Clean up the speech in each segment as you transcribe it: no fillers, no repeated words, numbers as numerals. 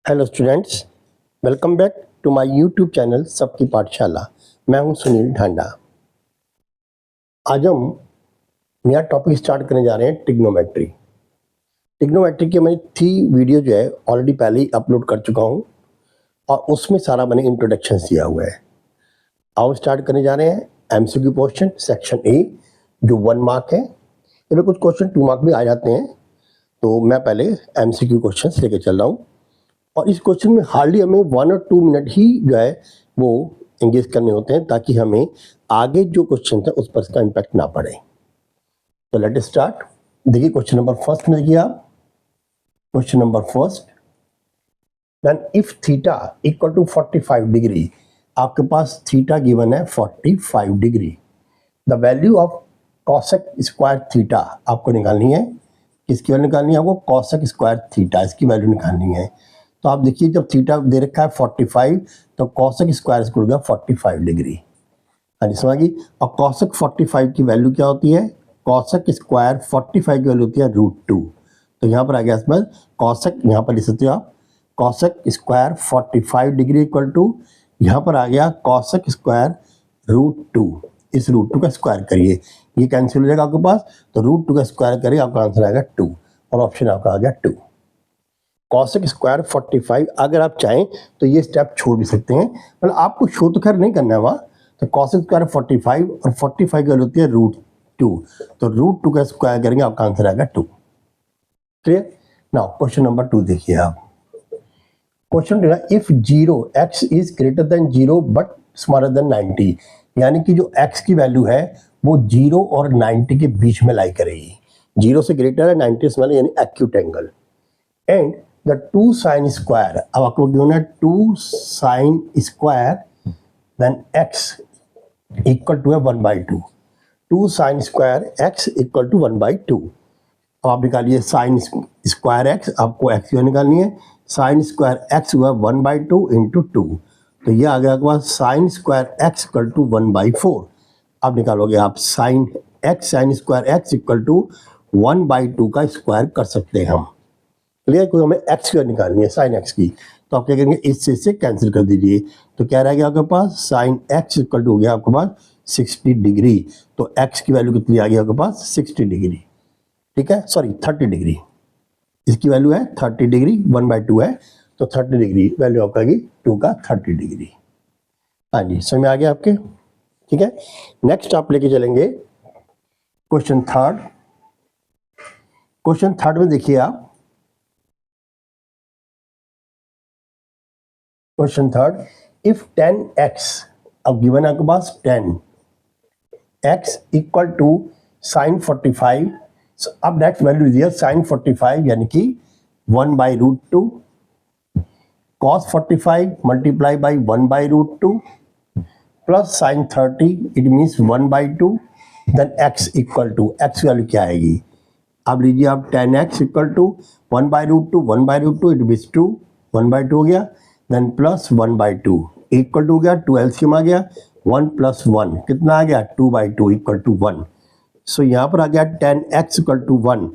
Hello students, welcome back to my YouTube channel Sabki Pathshala. मैं हूं सुनील ढांडा। आज हम नया टॉपिक स्टार्ट करने जा रहे हैं ट्रिग्नोमेट्री। ट्रिग्नोमेट्री की मैंने 3 वीडियो जो है ऑलरेडी पहले ही अपलोड कर चुका हूं और उसमें सारा मैंने इंट्रोडक्शन दिया हुआ है। आओ स्टार्ट करने जा रहे हैं एमसीक्यू क्वेश्चन सेक्शन ए जो 1 मार्क है। इसमें कुछ क्वेश्चन 2 मार्क भी आ जाते हैं, तो मैं पहले एमसीक्यू क्वेश्चन लेके चल रहा हूँ और इस क्वेश्चन में हार्डली हमें 1 और 2 मिनट ही जो है वो एंगेज करने होते हैं ताकि हमें आगे जो क्वेश्चन है उस पर इसका इम्पैक्ट ना पड़े। तो लेट स्टार्ट। देखिए क्वेश्चन नंबर फर्स्ट में देखिए आप, question number first, then if theta equal to 45 degree, आपके पास थीटा गिवन है 45 degree, the value of cosec square theta आपको निकालनी है। किसकी वैल्यू निकालनी है आपको? कॉसेक स्क्वायर थीटा, इसकी वैल्यू निकालनी है। तो आप देखिए जब थीटा दे रखा है 45 तो कॉसेक स्क्वायर इसको हो गया 45 डिग्री। हाँ जी समझ गई। और कॉसेक 45 की वैल्यू क्या होती है? कॉसेक स्क्वायर 45 की वैल्यू होती है √2। तो यहाँ पर आ गया इसमें कॉसेक, यहाँ पर लिख सकते हो आप cosec square 45 degree equal to, यहाँ पर आ गया कॉसेक स्क्वायर √2। इस √2 का स्क्वायर करिए, ये कैंसिल हो जाएगा आपके पास, तो √2 का स्क्वायर करिए, आपका आंसर आएगा 2 और ऑप्शन आपका आ गया 2। कॉसेक स्क्वायर 45, अगर आप चाहें तो ये स्टेप छोड़ भी सकते हैं, मतलब आपको शो तो खैर नहीं करना है वहाँ। तो कॉसेक स्क्वायर 45 और 45 की वैल्यू होती है √2, तो √2 का स्क्वायर करेंगे, आपका आंसर आएगा 2। क्लियर? नाउ क्वेश्चन नंबर 2 देखिए आप। Question if 0x is greater than 0 but smaller than 90, यानी कि जो x की वैल्यू है वो 0 और 90 के बीच में लाई करेगी। 0 से ग्रेटर है, 90 स्मॉलर, यानी acute angle. And the 2 sine square, अब आपको गिवन है 2 sine square then x equal to है 1/2। 2 sine square x equal to 1/2। अब आप निकालिए साइन स्क्वायर x, आपको x की निकालनी है। साइन स्क्वायर x हुआ 1/2 इंटू 2, तो ये आ गया आपके पास sine square x equal to 1/4। अब निकालोगे आप sine square x equal to 1/2 का स्क्वायर कर सकते हैं हम। क्लियर? कोई हमें x की निकालनी है, साइन x की, तो आप क्या करेंगे, इससे कैंसिल कर दीजिए। तो क्या रह गया आपके पास? साइन x इक्वल टू हो गया आपके पास 60 डिग्री। तो x की वैल्यू कितनी आ गई आपके पास? 60 डिग्री। ठीक है, सॉरी 30 डिग्री, इसकी वैल्यू है 30 डिग्री, 1/2 है, तो 30 डिग्री वैल्यू आपका आएगी 2 का 30 डिग्री। हाँ जी समझ में आ गया आपके? ठीक है, नेक्स्ट आप लेके चलेंगे क्वेश्चन थर्ड। क्वेश्चन थर्ड में देखिए आप, क्वेश्चन थर्ड, इफ 10x, अब गिवन है आपके पास 10x इक्वल टू साइन 45, अब नेक्स्ट वैल्यू दिया साइन 45 यानी कि 1/√2 cos 45 multiply by 1/√2 plus sine 30, it means 1/2, then x equal to, x value क्या आएगी? अब लीजिए आप 10x equal to 1/√2, 1/√2 it means 2, 1/2 हो गया, देन प्लस 1/2 इक्वल टू हो गया 2 एलसीएम आ गया, 1 प्लस 1 कितना आ गया? 2/2 इक्वल टू 1। सो यहाँ पर आ गया 10x इक्वल टू 1,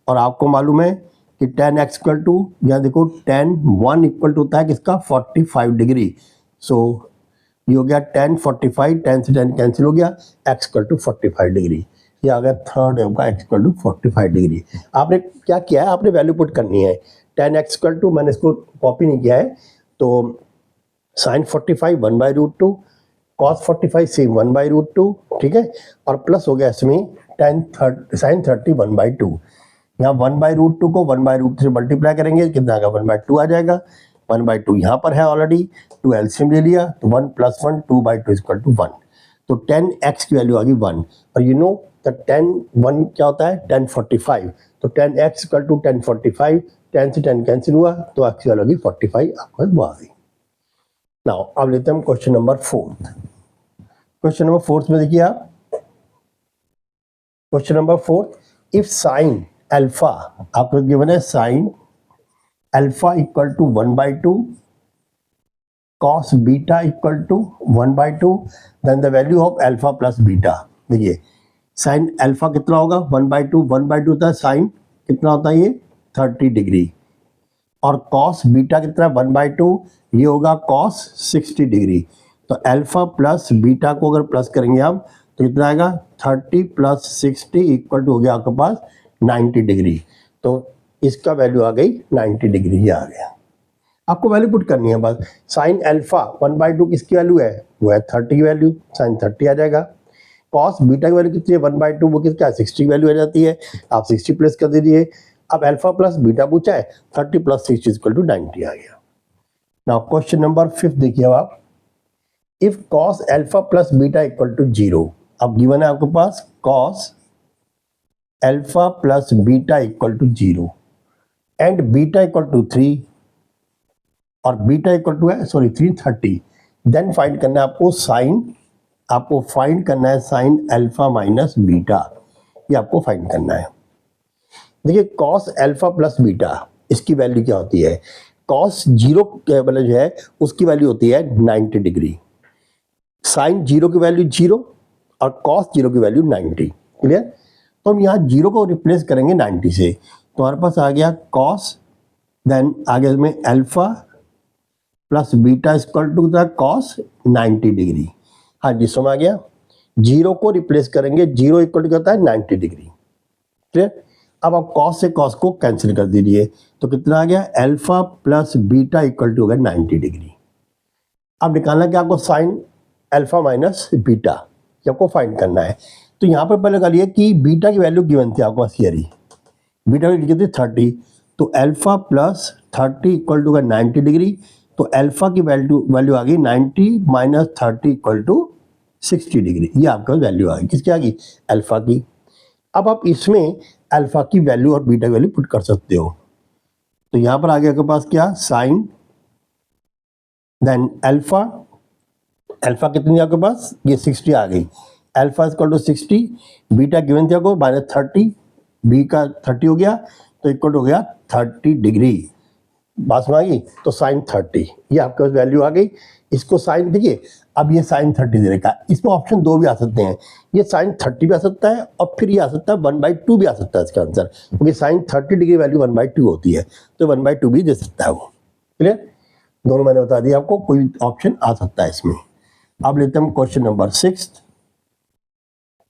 और आपको मालूम है कि 10x इक्वल टू, यहाँ देखो 1 इक्वल टू होता है किसका? 45 डिग्री। सो ये हो गया 10 45, 10 से 10 कैंसिल हो गया, x इक्वल टू 45 डिग्री। ये आ गया थर्ड होगा x इक्वल टू 45 डिग्री। आपने क्या किया है? आपने वैल्यू पुट करनी है। 10x इक्वल टू, मैंने इसको कॉपी नहीं किया है, तो साइन 45 1/√2, कॉस 45 सेम 1/√2, ठीक है, और प्लस हो गया इसमें साइन 30 1/2। यहाँ 1/√2 को 1/√3 से मल्टीप्लाई करेंगे, कितना आएगा? 1/2 आ जाएगा। 1/2 यहाँ पर है ऑलरेडी, 2 एलसीएम ले लिया, तो 1 प्लस 1 2/2 इक्वल टू 1। तो 10x की वैल्यू आ गई 1, और यू नो द 1 क्या होता है? 1045, तो 10x इक्वल टू 1045, 10 से 10 कैंसिल हुआ, तो x की वैल्यू आ गई 45, आपको आ गई। नाउ अब लेते हैं क्वेश्चन नंबर 4। क्वेश्चन नंबर 4 में देखिए आप, question number 4, if sine alpha, आपको गिवन है sine alpha equal to 1/2, cos beta equal to 1/2, then the value of alpha plus beta. देखिए साइन अल्फा कितना होगा? 1/2, 1/2 होता है साइन, कितना होता है ये? 30 डिग्री। और कॉस बीटा कितना 1/2, ये होगा कॉस 60 डिग्री। तो अल्फा प्लस बीटा को अगर प्लस करेंगे आप तो कितना आएगा 30 प्लस 60 इक्वल टू हो गया आपके पास 90 डिग्री। तो इसका वैल्यू आ गई 90 डिग्री, ही आ गया। आपको वैल्यू पुट करनी है बस। साइन अल्फा 1/2 किसकी वैल्यू है, वो है 30 की वैल्यू, साइन 30 आ जाएगा। कॉस बीटा की वैल्यू कितनी है 1/2, वो किसका 60 की वैल्यू आ जाती है, आप 60 प्लस कर दीजिए। अब अल्फा प्लस बीटा पूछा है, 30 प्लस 60 इक्वल टू 90 आ गया। नाउ क्वेश्चन नंबर 5 देखिए आप, if cos alpha plus beta equal to 0, अब गिवन है आपके पास cos alpha plus beta equal to 0 and beta equal to 3 और बीटा इक्वल टू है 330, देन फाइंड करना है आपको साइन, आपको फाइंड करना है साइन अल्फा माइनस बीटा, ये आपको फाइंड करना है। देखिए कॉस अल्फा प्लस बीटा इसकी वैल्यू क्या होती है, कॉस 0 के वाला जो है उसकी वैल्यू होती है 90 डिग्री, साइन 0 की वैल्यू 0 और कॉस 0 की वैल्यू 90। क्लियर। तो हम यहाँ 0 को रिप्लेस करेंगे 90 से, तो हमारे पास आ गया कॉस, देन आगे में alpha plus beta equal to cos 90 degree. हाँ जी समझ आ गया, 0 को रिप्लेस करेंगे, 0 इक्वल टू होता है 90 डिग्री। क्लियर। अब आप कॉस से कॉस को कैंसिल कर दीजिए, तो कितना आ गया alpha plus beta equal to हो गया 90 डिग्री। अब निकालना क्या आपको साइन अल्फा माइनस बीटा, ये आपको फाइंड करना है। तो यहाँ पर पहले करिए कि बीटा की वैल्यू गिवन थी आपको थियरी, बीटा की कितनी 30, तो alpha plus 30 equal to 90 degree, तो अल्फा की वैल्यू आ गई 90 माइनस 30 इक्वल टू 60 डिग्री, ये आपका वैल्यू आ गई, किसकी आ गई अल्फा की। अब आप इसमें अल्फा की वैल्यू और बीटा की वैल्यू पुट कर सकते हो, तो यहाँ पर आ गया आपके पास क्या साइन, देन अल्फा, अल्फा कितनी आपके पास ये 60 आ गई, alpha equal to 60, beta given थी आपको माइनस 30, बी का 30 हो गया तो इक्वल हो गया 30 डिग्री, बात समझ आ गई। तो साइन 30 ये आपके पास वैल्यू आ गई। इसको साइन देखिए, अब ये साइन 30 दे रखा है, इसमें ऑप्शन 2 भी आ सकते हैं, ये साइन 30 भी आ सकता है और फिर ये आ सकता है 1/2 भी आ सकता है इसका आंसर, क्योंकि साइन 30 डिग्री वैल्यू 1/2 होती है, तो 1/2 भी दे सकता है वो। क्लियर, दोनों मैंने बता दिया आपको, कोई ऑप्शन आ सकता है इसमें। अब लेते हैं क्वेश्चन नंबर 6।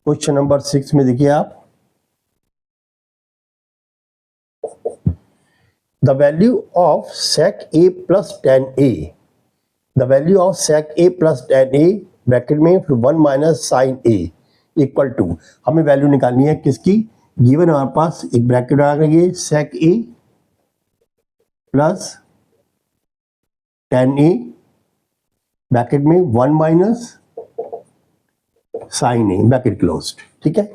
क्वेश्चन नंबर 6 में देखिए आप, the value of sec a plus tan a, the value of sec a plus tan a bracket में फिर 1 minus sine a equal to, हमें वैल्यू निकालनी है किसकी, गिवन हमारे पास एक ब्रैकेट आ गई है sec a plus tan a bracket में 1 minus sine a bracket closed. ठीक है,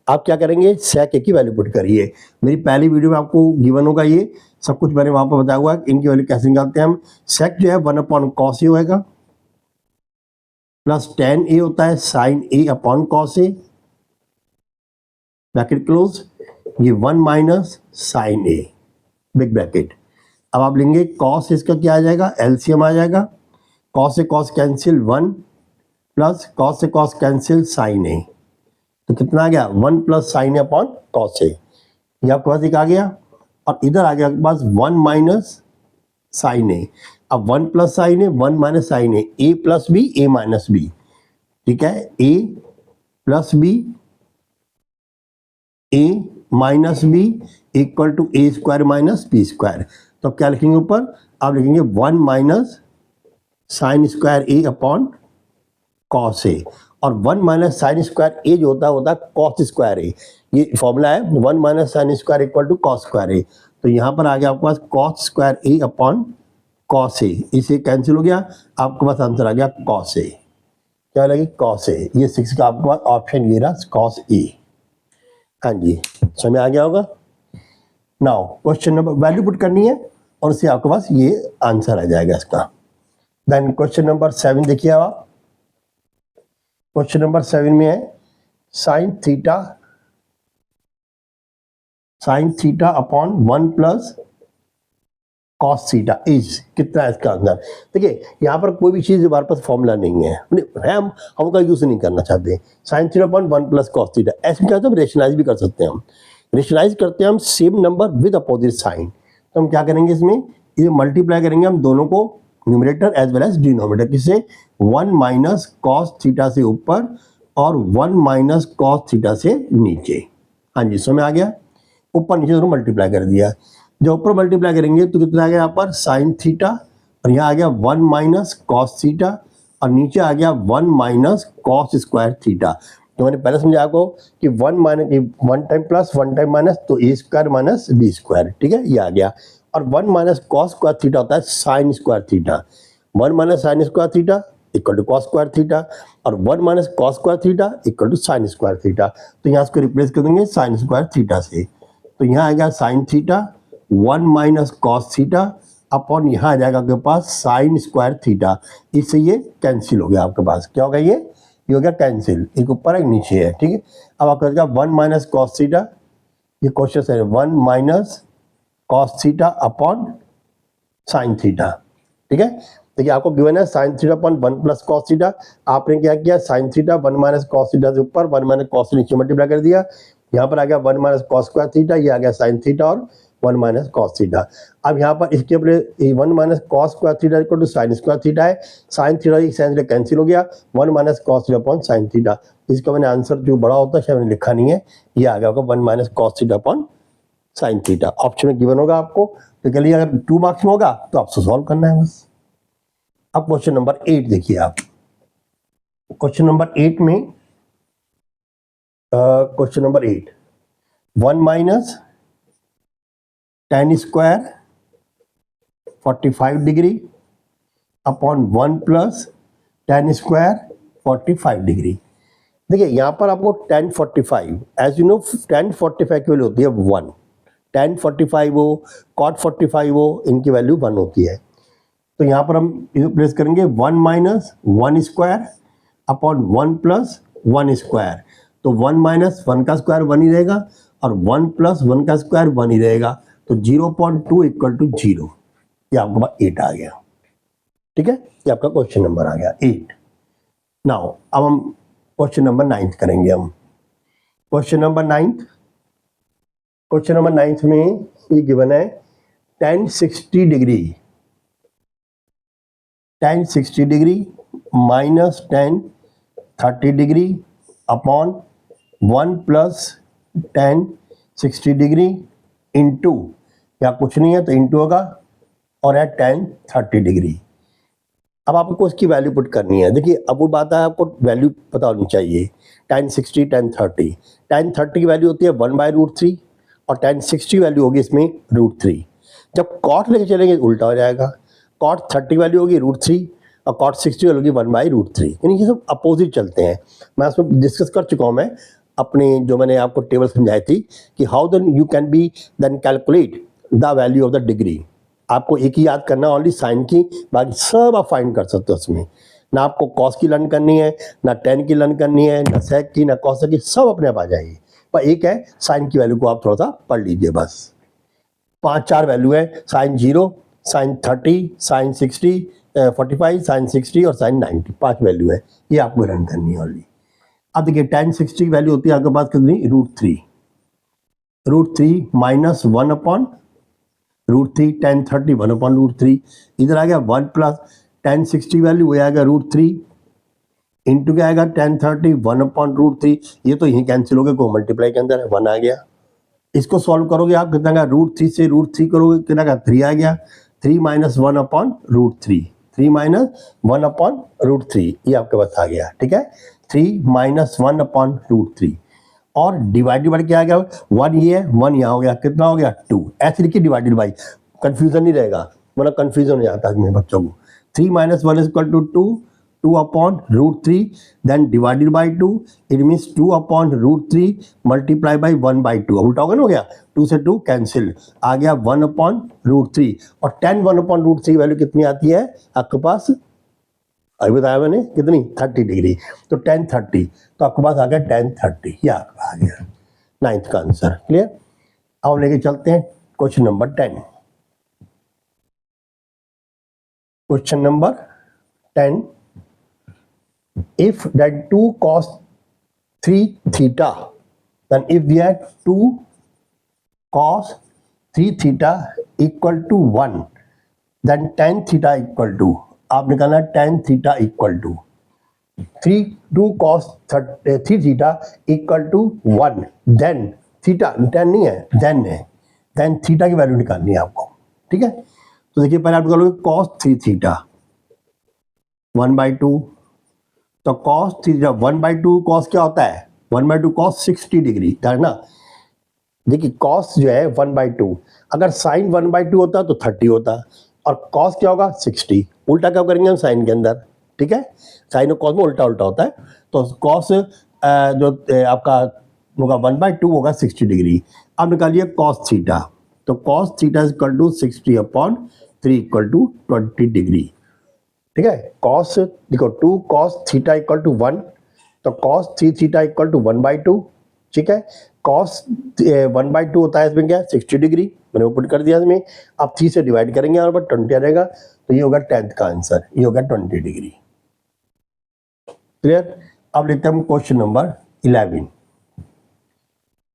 आप क्या करेंगे sec a की वैल्यू पुट करिए, मेरी पहली वीडियो में आपको गिवन होगा ये सब कुछ मैंने वहां पर बताया हुआ है, इनकी वैल्यू कैसे निकालते हैं हम। सेक जो है 1 अपॉन कॉस ए होएगा प्लस tan a होता है sine a upon cos A bracket close, ये 1 minus sine a big bracket. अब आप लेंगे कॉस, इसका क्या आ जाएगा एलसीएम आ जाएगा, कॉस से कॉस कैंसिल 1 प्लस कॉस से कॉस कैंसिल साइन a, तो कितना आ गया 1 plus sign a upon cos a, ये आपके पास एक आ गया। और इधर आ गया आपके पास 1 माइनस साइन ए, अब 1 plus sine A 1 minus sine A plus B A minus B. ठीक है, A plus B A minus B equal to A square minus B square. तो क्या लिखेंगे ऊपर, आप लिखेंगे 1 minus sine square A upon cos A, और 1 minus sine square ए जो होता है कॉस स्क्वायर ए, ये फॉर्मूला है 1 minus sine square equal to cos square A. तो यहाँ पर आ गया आपके पास cos square A upon cos A, इसे कैंसिल हो गया, आपके पास आंसर आ गया कॉस ए, क्या लगे कॉस ए, ये 6 का आपके पास ऑप्शन ये रहा कॉस ए। हाँ जी समझ आ गया होगा। Now question number value put करनी है और उससे आपके पास ये आंसर आ जाएगा इसका। देन क्वेश्चन नंबर 7 देखिए आप, क्वेश्चन नंबर 7 में है sine theta upon 1 plus cos theta is कितना है इसका आंसर। देखिए यहाँ पर कोई भी चीज़ हमारे पास फॉर्मूला नहीं है, हम उसका यूज़ नहीं करना चाहते। Sine theta upon 1 plus cos theta, ऐसे क्या होता है रेशनलाइज भी कर सकते हैं हम, रेशनलाइज करते हैं हम same number with opposite sign. तो हम क्या करेंगे इसमें, ये मल्टीप्लाई करेंगे हम दोनों को, numerator as well as denominator, किससे, 1 माइनस कॉस थीटा से ऊपर और 1 माइनस कॉस थीटा से नीचे। हाँ जी, समझ में आ गया, ऊपर नीचे दोनों मल्टीप्लाई कर दिया। जब ऊपर मल्टीप्लाई करेंगे तो कितना आ गया यहाँ पर साइन थीटा, और यहाँ आ गया 1 माइनस कॉस थीटा, और नीचे आ गया 1 माइनस कॉस स्क्वायर थीटा। तो मैंने पहले समझा आपको कि 1 minus 1 time plus 1 time minus, तो ए स्क्वायर माइनस बी स्क्वायर, ठीक है, ये आ गया। और 1 माइनस कॉस स्क्वायर थीटा होता है sine square theta, 1 minus sine square theta equal to cos square theta, और 1 minus cos square theta equal to sine square theta. तो यहाँ इसको रिप्लेस कर देंगे साइन स्क्वायर थीटा से, तो यहाँ आएगा sine theta 1 minus cos theta upon यहाँ आ जाएगा आपके पास साइन स्क्वायर थीटा। इससे ये कैंसिल हो गया आपके पास, क्या होगा ये हो गया कैंसिल, एक ऊपर एक नीचे है, ठीक है। अब आपका 1 माइनस कॉस थीटा, ये क्वेश्चन है 1 minus cos theta upon sine theta, ठीक है। देखिए आपको गिवन है sine theta upon 1 plus cos theta, आपने क्या किया sine theta 1 minus cos theta से ऊपर 1 माइनस कॉस से नीचे मल्टीप्लाई कर दिया, यहाँ पर आ गया 1 माइनस कॉस स्क्वायर थीटा, ये आ गया साइन थीटा और 1 माइनस कॉस थीटा। अब यहाँ पर इसके ऊपर 1 minus cos square theta equal to sine square theta है, sine theta sine theta cancel हो गया, 1 minus cos theta upon sine theta. इसका मैंने आंसर जो बड़ा होता है शायद मैंने लिखा नहीं है, ये आ गया होगा 1 minus cos theta upon sine theta. Option में गिवन होगा आपको, तो चलिए अगर 2 मार्क्स में होगा तो आपसे सॉल्व करना है बस। अब क्वेश्चन नंबर 8 देखिए आप, क्वेश्चन नंबर 8 में question number 8 1 minus tan square 45 degree upon 1 plus tan square 45 degree. देखिए यहाँ पर आपको tan 45, as you know tan 45 की वैल्यू होती है 1, टेन 45 हो कॉट 45 हो, इनकी वैल्यू 1 होती है। तो यहाँ पर हम प्लेस करेंगे 1 minus 1 square upon 1 plus 1 square, तो 1 माइनस 1 का स्क्वायर 1 ही रहेगा और 1 प्लस 1 का स्क्वायर 1 ही रहेगा, तो 0.2 इक्वल टू 0, ये आपके पास 8 आ गया, ठीक है। ये आपका क्वेश्चन नंबर आ गया 8। नाउ अब हम क्वेश्चन नंबर 9 करेंगे हम। क्वेश्चन नंबर 9, क्वेश्चन नंबर 9 में ये गिवन है tan 60 degree, tan 60 degree minus tan 30 degree upon 1 plus tan 60 degree into, या कुछ नहीं है तो इंटू होगा, और है tan 30 डिग्री। अब आपको इसकी वैल्यू पुट करनी है। देखिए अब वो बात है आपको वैल्यू पता होनी चाहिए, tan 60 tan 30, tan 30 की वैल्यू होती है 1/√3 और tan 60 वैल्यू होगी इसमें √3। जब कॉट लेके चलेंगे उल्टा हो जाएगा, कॉट 30 वैल्यू होगी √3 और कॉट 60 वैल्यू होगी 1/√3, यानी ये सब अपोजिट चलते हैं। मैं उसमें डिस्कस कर चुका हूँ मैं अपने, जो मैंने आपको टेबल समझाई थी कि how then you can be then calculate the value of the degree. आपको एक ही याद करना ओनली साइन की, बाकी सब आप फाइंड कर सकते हो उसमें, ना आपको कॉस की लर्न करनी है, ना टेन की लर्न करनी है, ना सेक की, ना कॉस की, सब अपने आप आ जाएगी। पर एक है साइन की वैल्यू को आप थोड़ा सा पढ़ लीजिए बस। 5-4 वैल्यू है, साइन 0, साइन 30, साइन 60, 45, साइन 60 और साइन 90, 5 वैल्यू है, ये आपको रन करनी है ओनली। अब देखिए tan 60 की वैल्यू होती है आपके पास कितनी, √3, √3 माइनस 1 अपॉन √3, tan 30 1 अपॉन √3, इधर आ गया 1 प्लस tan 60 वैल्यू वो आएगा √3 इंटू क्या आएगा tan 30 1 अपॉन √3, ये तो यहीं कैंसिल हो गया, को मल्टीप्लाई के अंदर है 1 आ गया। इसको सॉल्व करोगे आप कितना का, √3 से √3 करोगे कितना का 3 आ गया, 3 माइनस 1 अपॉन √3, 3 माइनस 1 अपॉन √3, ये आपके पास आ गया, ठीक है। 3 माइनस 1 अपॉन √3 और डिवाइडेड क्या आ गया, 1 ये है 1 यहाँ हो गया, कितना हो गया 2, ऐसे लिखिए डिवाइडेड बाई, कंफ्यूजन नहीं रहेगा, वरना कंफ्यूजन हो जाता है मेरे बच्चों को। 3 minus 1 equal to 2, 2 upon √3 then divided by 2, it means 2 upon √3 multiply by 1/2, उल्टा होगा ना, हो गया 2 से 2 कैंसिल, आ गया 1 अपॉन √3 और tan 1 अपॉन √3 वैल्यू कितनी आती है आपके पास, अभी बताया मैंने कितनी 30 डिग्री, तो tan 30, तो आपके पास आ गया tan 30, ये आपका आ गया 9th का आंसर। क्लियर। अब लेके चलते हैं question number 10। Question number 10, if that 2 cos 3 theta, then if we had 2 cos 3 theta equal to 1, then tan theta equal to, आप निकालना tan theta equal to 2 cos 3 theta equal to 1, then theta, tan नहीं है, then है, then theta की value निकालनी है आपको, ठीक है। तो देखिए पहले आप निकालोगे cos 3 थीटा 1/2, तो cos थीटा 1/2 cos क्या होता है, 1/2 cos 60 डिग्री है ना। देखिए cos जो है 1/2, अगर sin 1/2 होता तो 30 होता, और cos क्या होगा 60, उल्टा क्या करेंगे हम sin के अंदर, ठीक है। sin और cos में उल्टा उल्टा होता है, तो cos जो आपका होगा 1/2 होगा 60 डिग्री। अब निकालिए cos थीटा, तो cos theta equal to 60/3 equal to 20 degree, ठीक है। cos देखो 2 cos थीटा इक्वल टू 1, तो cos 3 थीटा इक्वल टू 1/2, ठीक है। cos 1/2 होता है इसमें क्या, 60 डिग्री, मैंने वो पुट कर दिया इसमें। अब 3 से डिवाइड करेंगे और 20 आ जाएगा, तो ये होगा 10th का आंसर, ये होगा 20 डिग्री। क्लियर। अब लिखते हैं हम क्वेश्चन नंबर 11।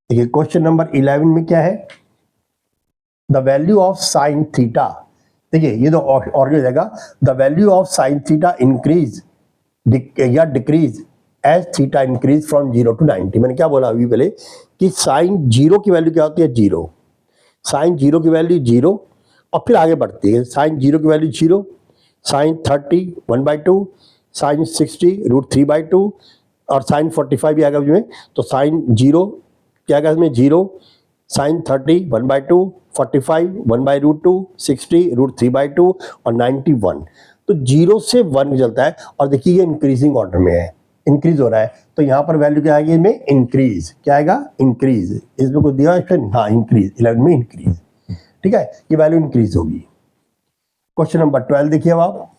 देखिए क्वेश्चन नंबर 11 में क्या है, the value of sine theta, देखिए ये तो और हो जाएगा, the value of sine theta increase या decrease as theta increase from 0 to 90। मैंने क्या बोला अभी पहले कि साइन 0 की वैल्यू क्या होती है, 0, साइन 0 की वैल्यू 0, और फिर आगे बढ़ती है, साइन 0 की वैल्यू 0, साइन 30 1/2, साइन 60 √3/2, और साइन 45 भी आएगा में, तो साइन 0 क्या आएगा इसमें 0, साइन 30 1/2, 45 1/√2, 60 √3/2 और 91। तो 0 से 1 चलता है, और देखिए ये इंक्रीजिंग ऑर्डर में है, इंक्रीज हो रहा है, तो यहाँ पर वैल्यू क्या आएगी इसमें, इंक्रीज, क्या आएगा इंक्रीज, इसमें कुछ दिया है, हाँ इंक्रीज, 11 में इंक्रीज, ठीक है, ये वैल्यू इंक्रीज होगी। क्वेश्चन नंबर 12 देखिए अब आप,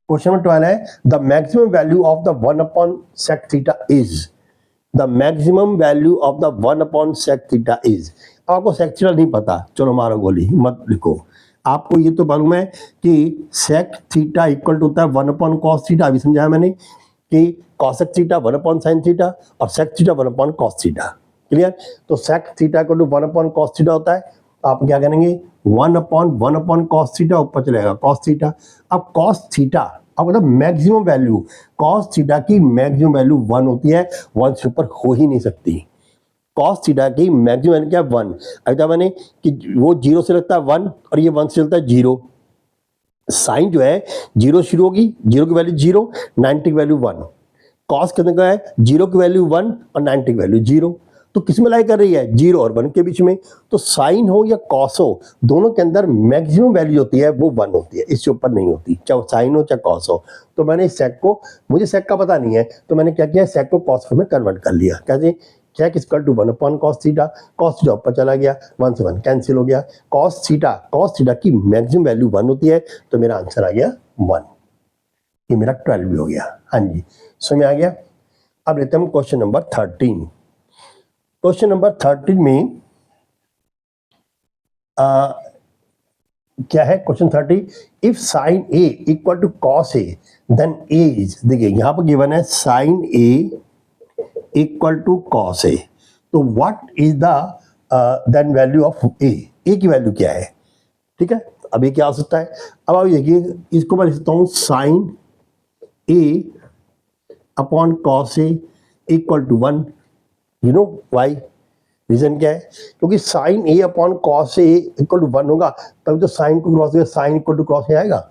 क्वेश्चन नंबर 12 है the maximum value of the 1/sec theta is, the maximum value of the 1/sec theta is. आपको sec थीटा नहीं पता, चलो मारो गोली मत लिखो, आपको ये तो मालूम है कि sec थीटा इक्वल टू होता है 1/cos थीटा, अभी समझाया मैंने कि cosec थीटा 1/sin थीटा और sec theta 1/cos theta, clear. तो sec theta equal to 1/cos theta होता है, आप क्या करेंगे 1/cos थीटा ऊपर चलेगा cos थीटा। अब cos थीटा अब मतलब मैक्सिमम वैल्यू, cos थीटा की मैक्सिमम वैल्यू 1 होती है, 1 से ऊपर हो ही नहीं सकती। cos थीटा की मैक्सिमम वैल्यू क्या 1, ऐसा मैंने कि वो 0 से लगता है 1 और ये 1 से चलता है 0। साइन जो है 0 शुरू होगी, 0 की वैल्यू 0, 90 की वैल्यू 1, cos कितने का है 0 की वैल्यू 1 और 90 की वैल्यू 0, तो किस में लाई कर रही है 0 और 1 के बीच में। तो साइन हो या कॉस हो, दोनों के अंदर मैक्सिमम वैल्यू होती है वो 1 होती है, इससे ऊपर नहीं होती, चाहे साइन हो चाहे कॉस हो। तो मैंने सेक को, मुझे सेक का पता नहीं है, तो मैंने क्या किया सेक को कॉस में कन्वर्ट कर लिया, कैसे, sec equal to 1/cos theta, cos theta ऊपर चला गया, 1 से 1 कैंसिल हो गया, cos थीटा की मैक्सिमम वैल्यू 1 होती है, तो मेरा आंसर आ गया 1, ये मेरा 12 भी हो गया। हाँ जी समझ में आ गया। अब लेते हैं क्वेश्चन नंबर 13। क्वेश्चन नंबर 13 में क्या है, question 30, if sine A equal to cos A then A is, देखिए यहां पर गिवन है sine A equal to cos A, तो what is the then value of A, ए की वैल्यू क्या है, ठीक है। अब ये क्या हो सकता है, अब आप देखिए इसको मैं लिखता हूं sine A upon cos A equal to 1, you know why, reason क्या है, क्योंकि sine A upon cos A equal to 1 होगा, तभी तो साइन को क्रॉस करके sine equal to cos A आएगा।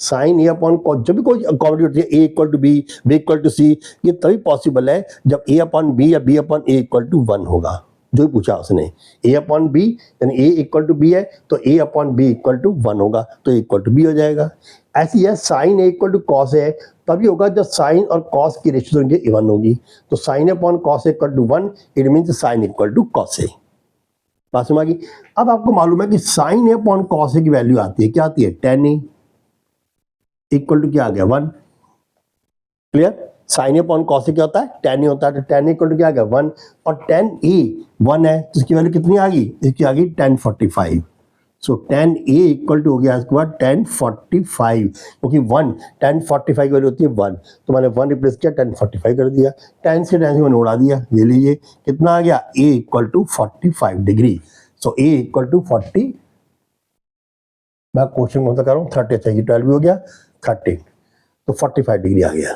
साइन ए अपॉन कॉस, जब भी कोई कॉमेडी होती है A equal to B, B equal to C, ये तभी पॉसिबल है जब ए अपॉन बी या B upon A equal to 1 होगा, जो भी पूछा उसने, ए अपॉन बी यानी ए इक्वल टू बी है तो ए अपॉन बी इक्वल टू 1 होगा, तो इक्वल टू बी हो जाएगा। ऐसी है sine A equal to cos है, तभी होगा जब साइन और कॉस की रेशियो उनकी इवन होगी, तो sine upon cos equal to 1, it means sine equal to cos A. बात समझ आ गई। अब आपको मालूम है कि sine A upon cos A की वैल्यू आती है, क्या आती है, tan ए इक्वल टू क्या आ गया 1, clear. Sign A upon cos ए क्या होता है, tan ए होता है, तो tan ए इक्वल टू क्या आ गया 1, और tan ए 1 है तो इसकी वैल्यू कितनी आ गई, इसकी आ गई tan 45, so tan A equal to हो गया इसके बाद tan 45, क्योंकि 1 tan 45 की वैल्यू होती है 1, तो मैंने 1 रिप्लेस किया tan 45 कर दिया, tan से मैंने उड़ा दिया, ये लीजिए कितना आ गया, a equal to 45 degree. So A equal to 40, मैं क्वेश्चन कौन सा कर रहा हूँ 30, अच्छा ये 12 भी हो गया 13, तो 45 डिग्री आ गया।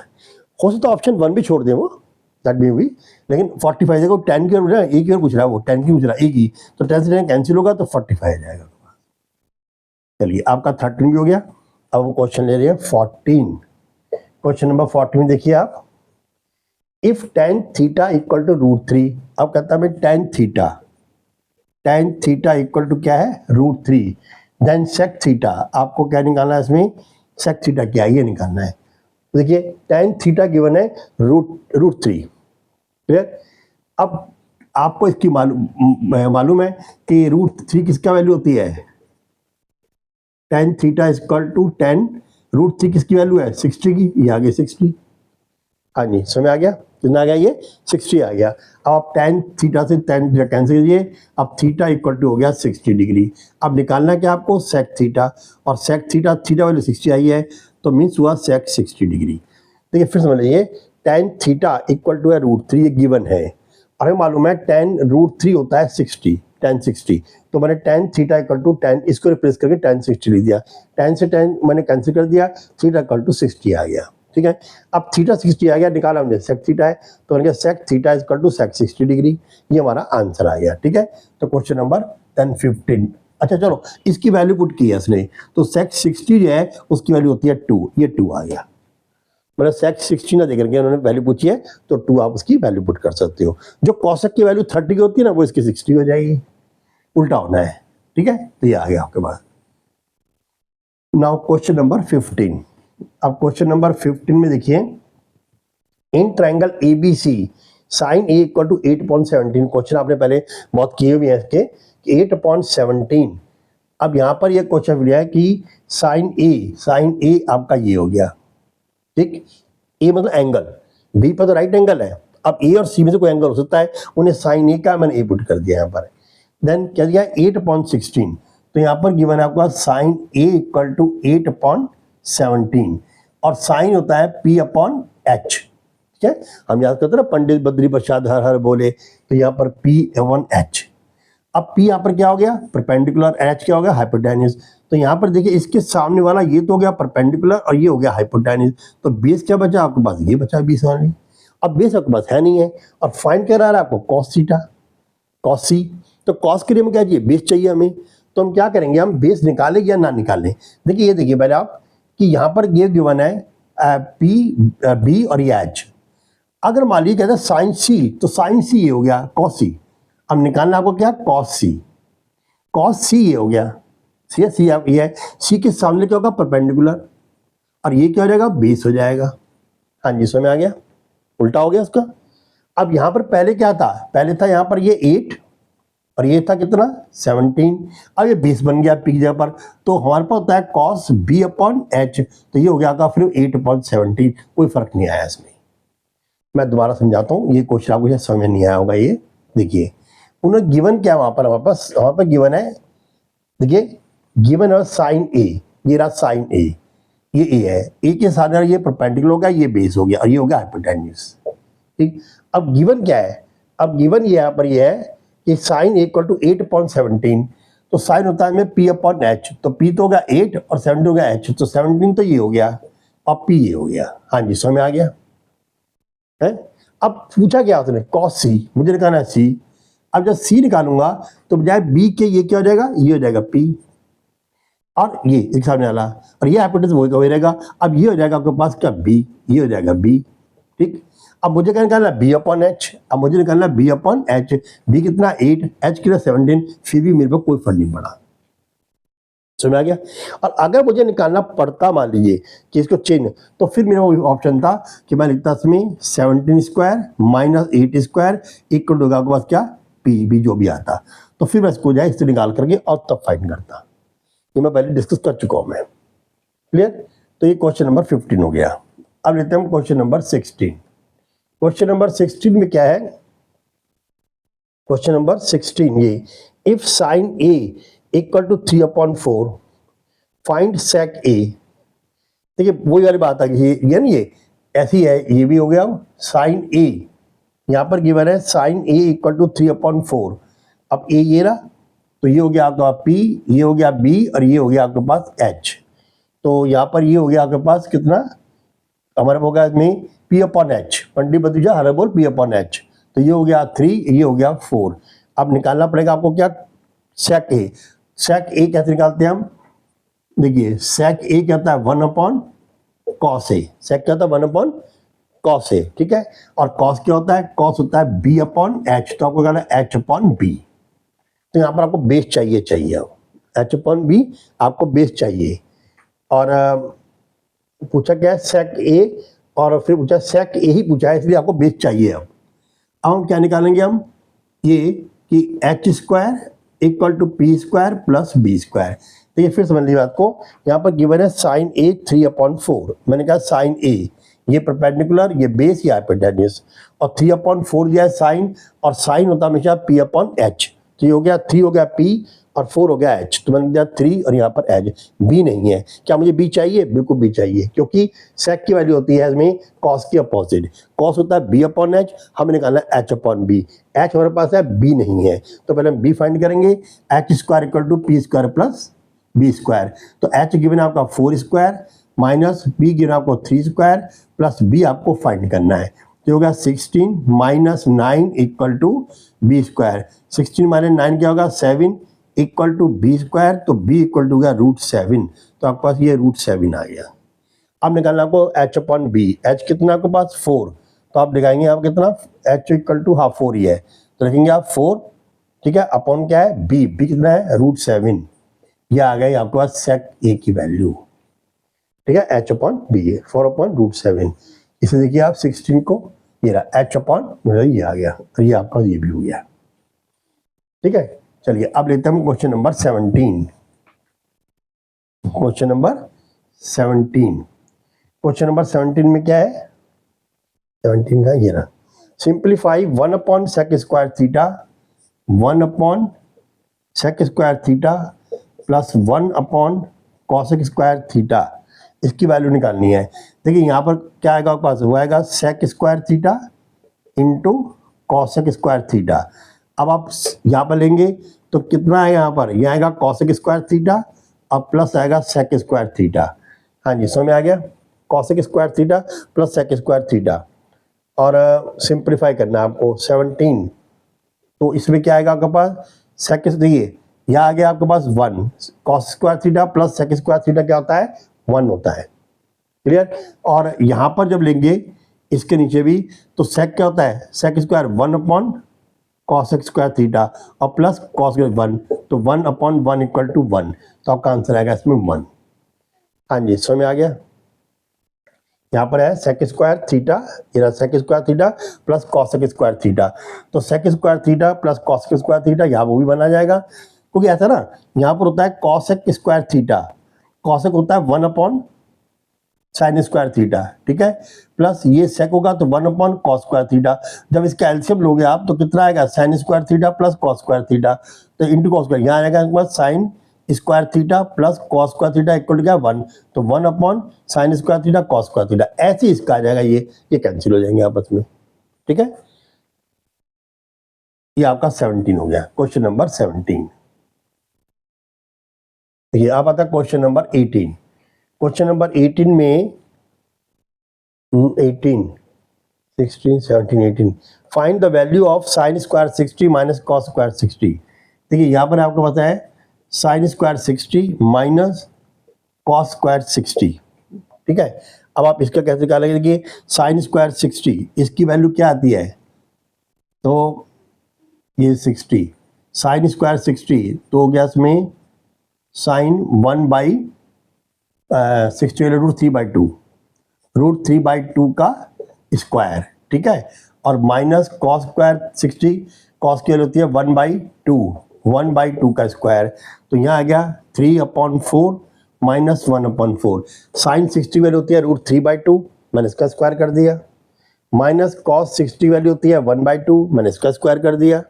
हो सकता है ऑप्शन 1 भी छोड़ दें वो, दैट मे बी, लेकिन 45 देखो 10 की ओर एक की ओर पूछ रहा है, वो 10 की पूछ रहा है, एक ही, तो 10 से 10 कैंसिल होगा तो 45 आ जाएगा। चलिए आपका 13 भी हो गया। अब हम क्वेश्चन ले रहे हैं 14। क्वेश्चन नंबर 14 में देखिए आप, if tan theta equal to √3, अब कहता है tan थीटा इक्वल टू क्या है √3, देन sec थीटा, आपको क्या निकालना है इसमें, sec थीटा क्या है ये निकालना है। देखिए tan थीटा गिवन है √3, क्लियर। अब आपको इसकी मालूम है कि √3 किसका वैल्यू होती है, tan theta equal to tan √3 किसकी वैल्यू है 60 की, ये आ गई 60। हाँ जी समझ आ गया, कितना आ गया ये 60 आ गया। अब आप tan थीटा से tan थीटा कैंसिल कीजिए, अब थीटा इक्वल टू हो गया 60 डिग्री। अब निकालना क्या आपको sec थीटा, और sec थीटा वैल्यू 60 आई है तो मीन्स हुआ sec 60 डिग्री। देखिए फिर समझ लीजिए, tan थीटा इक्वल टू है √3, ये गिवन है, और हमें मालूम है tan √3 होता है 60, tan 60, तो मैंने tan theta equal to tan, इसको रिप्लेस करके tan 60 लिख दिया, tan से tan मैंने कैंसिल कर दिया, थीटा इक्वल टू 60 आ गया, ठीक है। अब थीटा 60 आ गया, निकाला हमने sec थीटा है, तो मैंने कहा sec theta equal to sec 60 degree, ये हमारा आंसर आ गया, ठीक है। तो क्वेश्चन नंबर 15। अच्छा चलो इसकी वैल्यू पुट की है इसने, तो sec 60 जो है उसकी वैल्यू होती है 2, ये 2 आ गया, मतलब sec 60 ना देकर के उन्होंने वैल्यू पूछी है तो 2 आप उसकी वैल्यू पुट कर सकते हो। जो cosec की वैल्यू 30 की होती है ना वो इसकी 60 हो जाएगी, उल्टा होना है, ठीक है। तो ये आ गया आपके पास। Now question number 15। अब क्वेश्चन नंबर 15 में देखिए, in triangle ABC sin A equal to 8/17, question आपने पहले बहुत किए हुए हैं इसके, 8/17। अब यहाँ पर यह क्वेश्चन दिया है कि sin A आपका ये हो गया, ठीक, A मतलब एंगल, B पर तो राइट एंगल है, अब A और C में से कोई एंगल हो सकता है, उन्हें sin A का मैंने A पुट कर दिया यहाँ पर। देन क्या दिया 8/16, तो यहाँ पर गिवन है आपका sin A इक्वल टू 8/17, और साइन होता है P/H, ठीक है। हम याद करते हैं ना, पंडित बद्री प्रसाद हर हर बोले, तो यहाँ पर P/H। अब P यहाँ पर क्या हो गया परपेंडिकुलर, H क्या हो गया हाइपोटेन्यूज, तो यहाँ पर देखिए इसके सामने वाला ये तो हो गया परपेंडिकुलर और ये हो गया हाइपोटेन्यूज, तो बेस क्या बचा आपके पास, ये बचा बेस वाली। अब बेस आपके पास है नहीं है, और फाइंड क्या रहा है आपको cos थीटा, cos C, तो cos के लिए हमें क्या चाहिए, बेस चाहिए हमें, तो हम क्या करेंगे, हम बेस निकालें या ना निकालें। देखिए ये देखिए पहले आप कि यहाँ पर ये गिवन है P B और ये H, अगर मान लीजिए कहते हैं साइन C, तो साइन C ये हो गया cos C, अब निकालना आपको क्या cos C ये हो गया, सी ये है, C के सामने क्या होगा परपेंडिकुलर, और ये क्या हो जाएगा बेस हो जाएगा। हाँ जी समझ आ गया, उल्टा हो गया उसका। अब यहाँ पर पहले क्या था, पहले था यहाँ पर ये 8 और ये था कितना 17, अब ये बेस बन गया P जगह पर, तो हमारे पास होता है cos B/H, तो ये हो गया आपका फिर 8/17, कोई फर्क नहीं आया इसमें। मैं दोबारा समझाता हूँ, ये क्वेश्चन आपको समझ में नहीं आया होगा। ये देखिए उन्होंने गिवन क्या वहाँ पर गिवन है, देखिए गिवन है साइन A, ये रहा साइन A, ये A है, A के साथ ये परपेंडिकुलर हो गया, ये बेस हो गया, और ये हो गया हाइपोटेन्यूज, ठीक। अब गिवन क्या है, अब गिवन ये यहाँ पर ये है कि साइन इक्वल टू 8/17, तो साइन होता है में P/H, तो P तो हो गया 8 और 17 हो गया H, तो 17 तो ये हो गया और P ये हो गया। हाँ जी समझ में आ गया है। अब पूछा क्या उसने cos C, मुझे निकालना है C, अब जब C निकालूंगा तो बजाय B के ये क्या हो जाएगा, ये हो जाएगा P, और ये एक सामने वाला, और ये हाइपोटेन्यूज वही रहेगा, अब ये हो जाएगा आपके पास क्या B, ये हो जाएगा B, ठीक। अब मुझे क्या निकालना B/H, अब मुझे निकालना B/H, B कितना 8, H कितना 17, फिर भी मेरे को कोई फर्क नहीं पड़ा, समझ आ गया। और अगर मुझे निकालना पड़ता मान लीजिए कि इसको चेंज, तो फिर मेरा ऑप्शन था कि मैं लिखता इसमें 17² माइनस 8² इक्वल होगा आपके पास क्या P जो भी आता, तो फिर मैं इसको जाए इससे निकाल करके और तब फाइंड करता, ये मैं पहले डिस्कस कर चुका हूँ मैं, क्लियर। तो ये क्वेश्चन नंबर 15 हो गया। अब लेते हैं क्वेश्चन नंबर 16। क्वेश्चन नंबर 16 में क्या है, क्वेश्चन नंबर 16 ये, if sine A equal to 3/4 find sec A, देखिए वही वाली बात आ गई, ये ना ये ऐसी है, ये भी हो गया साइन A, यहाँ पर गिवन है साइन A इक्वल टू 3/4, अब A ये रहा तो ये हो गया आपका P, ये हो गया B और ये हो गया आपके पास H। तो यहाँ पर ये हो गया आपके पास कितना, हमारे होगा इसमें P/H, पंडित भतीजा हर बोल P/H। तो ये हो गया 3, ये हो गया 4। अब निकालना पड़ेगा आपको क्या, सेक ए। सेक ए कैसे निकालते हैं हम, देखिए सेक ए क्या होता है 1/cos ए। सेक क्या होता है 1/cos ए, ठीक है। और cos क्या होता है, cos होता है B/H, तो आपको कहना है H/B। तो यहाँ पर आपको बेस चाहिए H/B आपको बेस चाहिए। और पूछा क्या है सेक ए, और फिर पूछा सेक ए ही पूछा है, इसलिए आपको बेस चाहिए। अब हम क्या निकालेंगे, हम ये कि H² equal to P² plus B²। तो ये फिर समझ लीजिए बात को, यहाँ पर गिवन है साइन ए 3/4। मैंने कहा साइन ए, ये परपेंडिकुलर, ये बेस, ये हाइपोटेन्यूस, और 3/4 दिया है साइन, और साइन होता है हमेशा P/H। तो ये हो गया 3 हो गया P और 4 हो गया H। तो मैंने दिया 3 और यहाँ पर H, B नहीं है। क्या मुझे B चाहिए, बिल्कुल B चाहिए, क्योंकि सेक की वैल्यू होती है इसमें cos की अपोजिट। cos होता है B/H, हमें निकालना है H/B। H हमारे पास है, B नहीं है, तो पहले हम B फाइंड करेंगे। H² equal to P² plus B²। तो H गिवन आपका 4² माइनस B गिवन आपको 3² प्लस B आपको फाइंड करना है। तो हो गया 16 minus 9 equal to B²। 16 minus 9 क्या होगा 7 इक्वल टू B²। तो B इक्वल टू गया √7। तो आपके पास ये √7 आ गया। अब निकालना आपको H/B। H कितना आपके पास 4, तो आप दिखाएंगे आप कितना, H इक्वल टू 4 ही है, तो लिखेंगे आप 4, ठीक है, अपॉन क्या है B कितना है √7। ये आ गई आपके पास सेक ए की वैल्यू, ठीक है, H/B है 4/√7। इसे देखिए आप 16 को, ये रहा H/, ये आ गया, तो ये आपका ये भी हो गया, ठीक है। चलिए अब लेते हैं question number 17। Question number 17, question number 17 में क्या है, 17 का ये रहा, simplify 1/sec² theta 1/sec² theta plus 1/cos² theta, इसकी वैल्यू निकालनी है। देखिए यहाँ पर क्या आएगा आपके पास, वो आएगा sec² theta into cos² theta. अब आप यहाँ पर लेंगे तो कितना है, यहाँ पर ये आएगा cos² थीटा और प्लस आएगा sec² थीटा। हाँ जी, समझ में आ गया, cos² theta plus sec² theta. और सिंप्लीफाई करना है आपको 17, तो इसमें क्या आएगा आपके पास sec, देखिए यहाँ आ गया आपके पास 1, cos² theta plus sec² theta क्या होता है 1 होता है, क्लियर। और यहाँ पर जब लेंगे इसके नीचे भी, तो sec क्या होता है, sec² 1/cos² थीटा और प्लस cos 1, तो 1/1 इक्वल टू 1। तो आपका आंसर आएगा इसमें 1। हाँ जी, समझ में आ गया। यहाँ पर है sec² थीटा, ये sec² theta plus cos² theta. तो sec² theta plus cos² theta, यहाँ वो भी बना जाएगा, क्योंकि ऐसा ना यहाँ पर होता है cos² थीटा, cos होता है 1/sin² थीटा, ठीक है, प्लस ये sec होगा तो 1/cos² थीटा। जब इसका एलसीएम लोगे आप तो कितना आएगा sin² theta plus cos² theta, तो इंटू cos², यहाँ आएगा sin² theta plus cos² theta equal to क्या 1, तो 1/sin² थीटा cos² थीटा। ऐसे ही इसका आ जाएगा, ये कैंसिल हो जाएंगे आपस में, ठीक है। ये आपका 17 हो गया, क्वेश्चन नंबर 17। ये आप आता है क्वेश्चन नंबर 18। क्वेश्चन नंबर 18 में 18, 16, 17, 18, find the value of sin² 60 minus cos² 60। देखिए यहाँ पर आपको पता है sin² 60 माइनस cos² 60, ठीक है। अब आप इसका कैसे निकालेंगे, देखिए sin² 60 इसकी वैल्यू क्या आती है, तो ये 60 sin² 60 तो हो गया इसमें sin 1/60 √3/2 का स्क्वायर, ठीक है, और माइनस cos² 60, cos की वैल्यू होती है 1/2 का स्क्वायर। तो यहाँ आ गया 3/4 माइनस 1/4। sin 60 वैल्यू होती है √3/2, मैंने इसका स्क्वायर कर दिया, माइनस cos 60 वैल्यू होती है 1/2, मैंने इसका स्क्वायर कर दिया।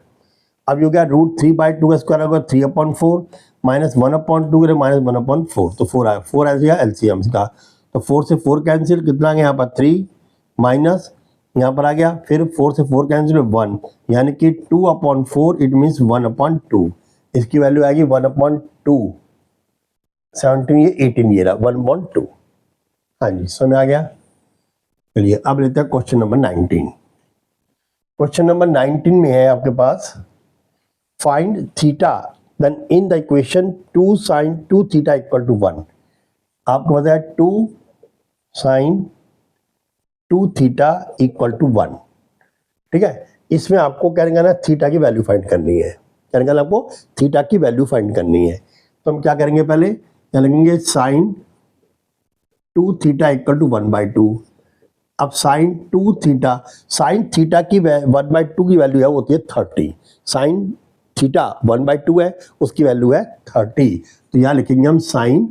अब ये हो गया √3/2 का स्क्वायर होगा 3/4 माइनस 1/2 माइनस 1/4, तो 4 आया, 4 आया एलसीएम का, तो 4 से 4 कैंसिल, कितना आ गया यहाँ पर 3 माइनस यहाँ पर आ गया, फिर 4 से 4 कैंसिल 1, यानी कि 2/4, इट मीन्स 1/2। इसकी वैल्यू आएगी 1/2, 17 ये 18 ये रहा 1/2। हाँ जी समझ में आ गया। चलिए अब लेते हैं क्वेश्चन नंबर 19। क्वेश्चन नंबर 19 में है आपके पास find theta, then in the equation 2 sin 2 theta equal to 1। आपको बताया 2 sin 2 थीटा इक्वल टू 1। ठीक है, इसमें आपको क्या करना है, थीटा की वैल्यू फाइंड करनी है। क्या करना है आपको, थीटा की वैल्यू फाइंड करनी है। तो हम क्या करेंगे, पहले क्या लिखेंगे, साइन 2 थीटा इक्वल टू 1/2। अब साइन 2 थीटा, साइन थीटा की 1/2 की वैल्यू है वो होती है 30। साइन थीटा 1/2 है, उसकी वैल्यू है 30। तो यहाँ लिखेंगे हम साइन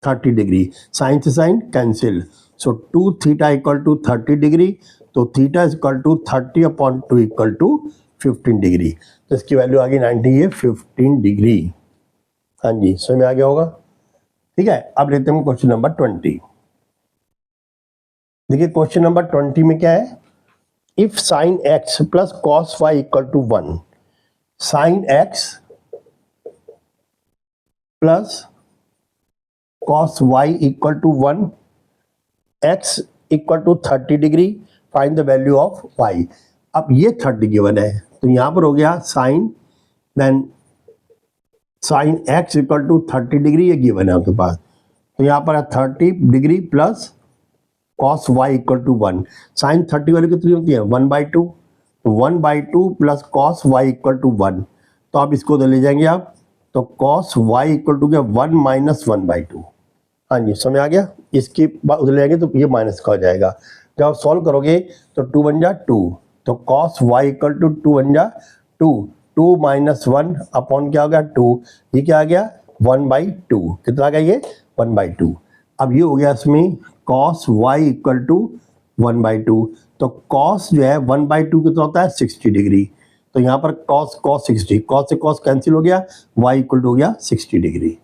30 डिग्री। साइन से sine cancel, so 2 theta equal to 30 degree. तो theta is equal to 30/2 equal to 15 degree. तो इसकी वैल्यू आ गई 90, ये 15 डिग्री। हाँ जी समझ में आ गया होगा। ठीक है, अब लेते हैं क्वेश्चन नंबर 20। देखिए क्वेश्चन नंबर 20 में क्या है, if sine x plus cos y equal to 1, sine x plus cos y equal to 1, x equal to 30 degree, find the value of y। अब ये 30 गिवन है, तो यहां पर हो गया sine, then sine x equal to 30 degree, ये given है आपके पास। तो यहां पर है 30 degree plus cos y equal to 1। Sine 30 वाली कितनी होती है, 1/2। 1/2 plus cos y equal to 1। तो आप इसको ले जाएंगे आप, तो cos y इक्वल टू क्या, 1 माइनस 1/2। हाँ जी समझ आ गया। इसकी बात उधर ले जाएंगे तो ये माइनस का हो जाएगा। जब आप सॉल्व करोगे तो 2 बन जा 2, तो cos y इक्वल टू 2 बन जा 2। 2 माइनस 1 अपॉन क्या हो गया 2, ये क्या आ गया 1/2। कितना आ गया ये 1/2। अब ये हो गया इसमें cos y इक्वल टू 1/2। तो cos जो है 1/2 कितना होता है 60 डिग्री। तो यहाँ पर cos 60, cos से cos कैंसिल हो गया, y इक्वल टू हो गया 60 डिग्री।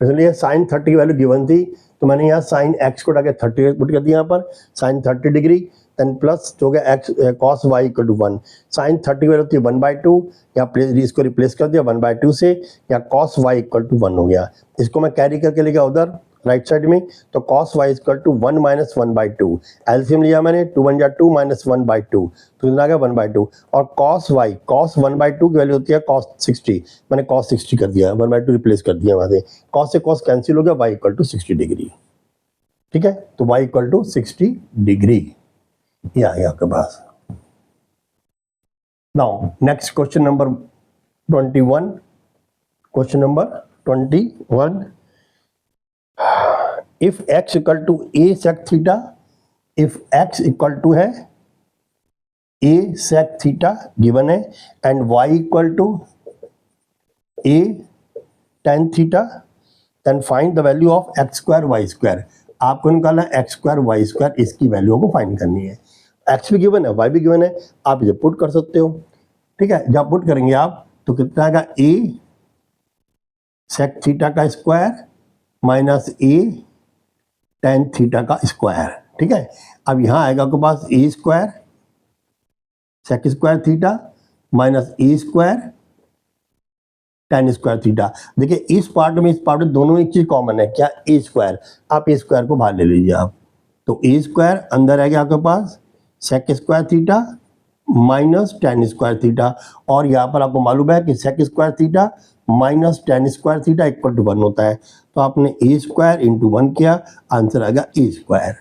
इसलिए साइन 30 की वैल्यू गिवन थी, तो मैंने यहाँ साइन एक्स को डाके 30 पुट कर दिया, यहाँ पर साइन 30 डिग्री, देन प्लस जो गया x cos y equal to 1। Sine 30 की वैल्यू थी 1/2, या इसको रिप्लेस कर दिया 1/2 से, या कॉस वाई इक्वल टू 1 हो गया। इसको मैं कैरी करके ले गया उधर राइट साइड में, तो cos y equal to 1 minus 1/2। LCM लिया मैंने, 2 1 जा 2 माइनस 1/2, तो इतना आ गया 1/2। और कॉस वाई, कॉस 1/2 की वैल्यू होती है कॉस 60, मैंने कॉस 60 कर दिया, 1/2 रिप्लेस कर दिया वहाँ से, कॉस से कॉस कैंसिल हो गया, वाई इक्वल टू 60 डिग्री। ठीक है, तो वाई इक्वल टू 60 डिग्री, ये आ गया आपके पास। Now next question number 21। Question number 21, if x equal to a sec theta, if x equal to है a sec थीटा गिवन है, and y equal to a tan theta, then find the value of x square y square. आपको निकालना है x square y square, इसकी value को find करनी है। x भी गिवन है, y भी गिवन है, आप इसे पुट कर सकते हो। ठीक है, जब पुट करेंगे आप तो कितना आएगा, a sec थीटा का square minus a tan theta का स्क्वायर। ठीक है, अब यहाँ आएगा आपके पास A square sec square theta minus A square tan square theta. देखिए इस पार्ट में, इस पार्ट में दोनों एक चीज कॉमन है, क्या, ए स्क्वायर। आप ए स्क्वायर को बाहर ले लीजिए आप, तो ए स्क्वायर अंदर आएगा आपके पास sec square theta minus tan square theta. और यहाँ पर आपको मालूम है कि sec square theta minus tan square theta equal to 1 होता है। तो आपने ए स्क्वायर इंटू 1 किया, आंसर आ गया ए स्क्वायर।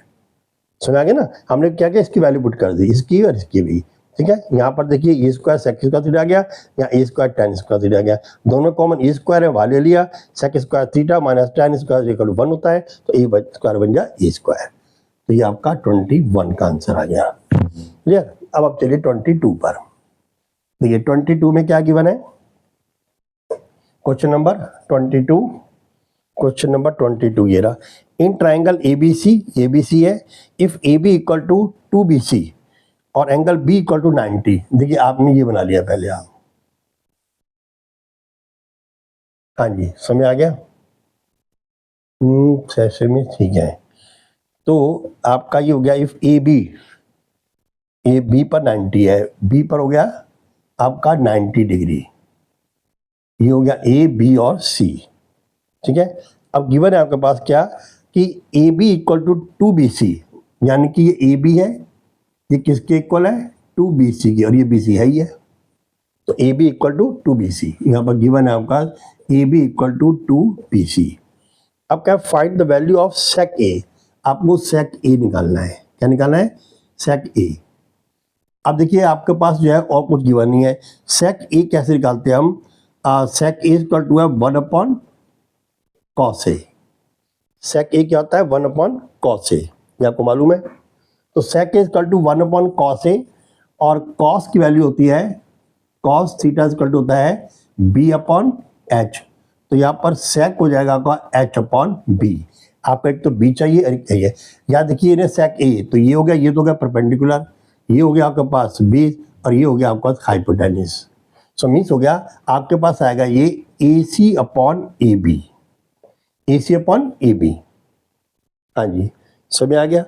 समझ आ गया ना, हमने क्या किया, इसकी वैल्यू पुट कर दी, इसकी और इसकी भी। ठीक है, यहाँ पर देखिए a square sec square theta आ गया, यहाँ a square tan square theta आ गया, दोनों कॉमन ए स्क्वायर है, वहाँ ले लिया, sec square theta minus tan square equal to 1 होता है, तो ए स्क्वायर बन जाए ए स्क्वायर। तो ये आपका 21 का आंसर आ गया। क्लियर। अब आप चलिए 22 पर। देखिए 22 में क्या गिवन है, क्वेश्चन नंबर 22, क्वेश्चन नंबर 22 ये रहा, इन ट्राइंगल एबीसी है, if A B equal to 2BC और एंगल बी इक्वल टू 90। देखिए आपने ये बना लिया पहले आप, हाँ जी समझ आ गया, सैसे में ठीक है। तो आपका ये हो गया, इफ ए बी पर 90 है, बी पर हो गया आपका 90 डिग्री। ये हो गया ए, बी और सी, ठीक है। अब गिवन है आपके पास क्या कि ए बी इक्वल टू 2BC, यानी कि ये ए बी है, ये किसके इक्वल है 2BC की, और ये BC है ही है, तो ए बी इक्वल टू 2BC। यहाँ पर गिवन है आपका ए बी इक्वल टू 2BC। अब क्या find the value of sec A, आपको सेक ए निकालना है। क्या निकालना है? सेक ए। अब देखिए आपके पास जो है और कुछ गिवन नहीं है। सेक ए कैसे निकालते हैं हम? सेक ए इक्वल टू है 1 कॉस ए। सेक ए क्या होता है? 1 कॉस ए, ये आपको मालूम है। तो सेक ए इक्वल टू 1 कॉस ए, और कॉस की वैल्यू होती है, कॉस थीटा इक्वल टू होता है B/H। तो यहाँ पर सेक हो जाएगा आपका H/B। आपको एक तो B चाहिए और एक चाहिए। यहाँ देखिए ये सेक ए, तो ये हो गया, ये तो हो गया परपेंडिकुलर, ये हो गया आपके पास बेस, और ये हो गया आपके पास हाइपोटेन्यूस। सो मीन्स हो गया आपके पास आएगा ये AC/AB, AC/AB। हाँ जी, समझ आ गया।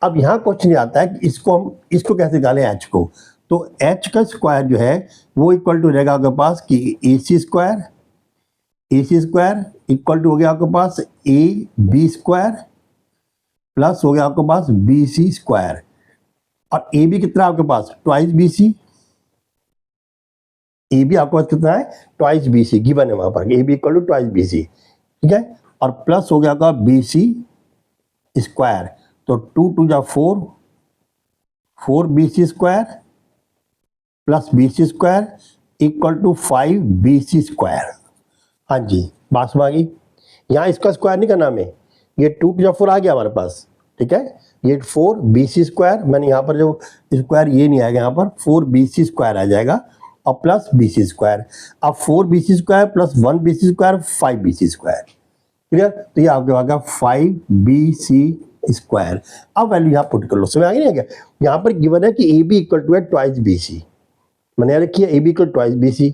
अब यहाँ क्वेश्चन आता है कि इसको कैसे निकालें H को। तो H का स्क्वायर जो है वो इक्वल टू रहेगा आपके पास कि AC स्क्वायर इक्वल टू हो गया आपके पास AB स्क्वायर प्लस हो गया आपके पास BC स्क्वायर, और AB कितना आपके पास? Twice BC। AB आपके पास कितना है? ट्वाइस BC गिवन है वहां पर, AB equal to twice BC, ठीक है। और प्लस हो गया आपका BC स्क्वायर, तो 2 2 जा 4, 4BC square plus BC square equal to 5BC square. हाँ जी, बात समझ आ गई। यहाँ इसका स्क्वायर नहीं करना हमें, ये 2 2 जा 4 आ गया हमारे पास, ठीक है। ये 4BC स्क्वायर, मैंने यहाँ पर जो स्क्वायर ये नहीं आएगा, यहाँ पर 4BC स्क्वायर आ जाएगा और प्लस BC स्क्वायर। अब 4BC square plus 1BC square 5BC square, clear. तो ये आपके आएगा 5BC स्क्वायर। अब वैल्यू यहाँ पुट कर लो, समझ आ गई नहीं क्या? यहाँ पर गिवन है कि AB इक्वल टू है ट्वाइस BC, मैंने यहाँ लिखी है AB इक्वल ट्वाइस BC।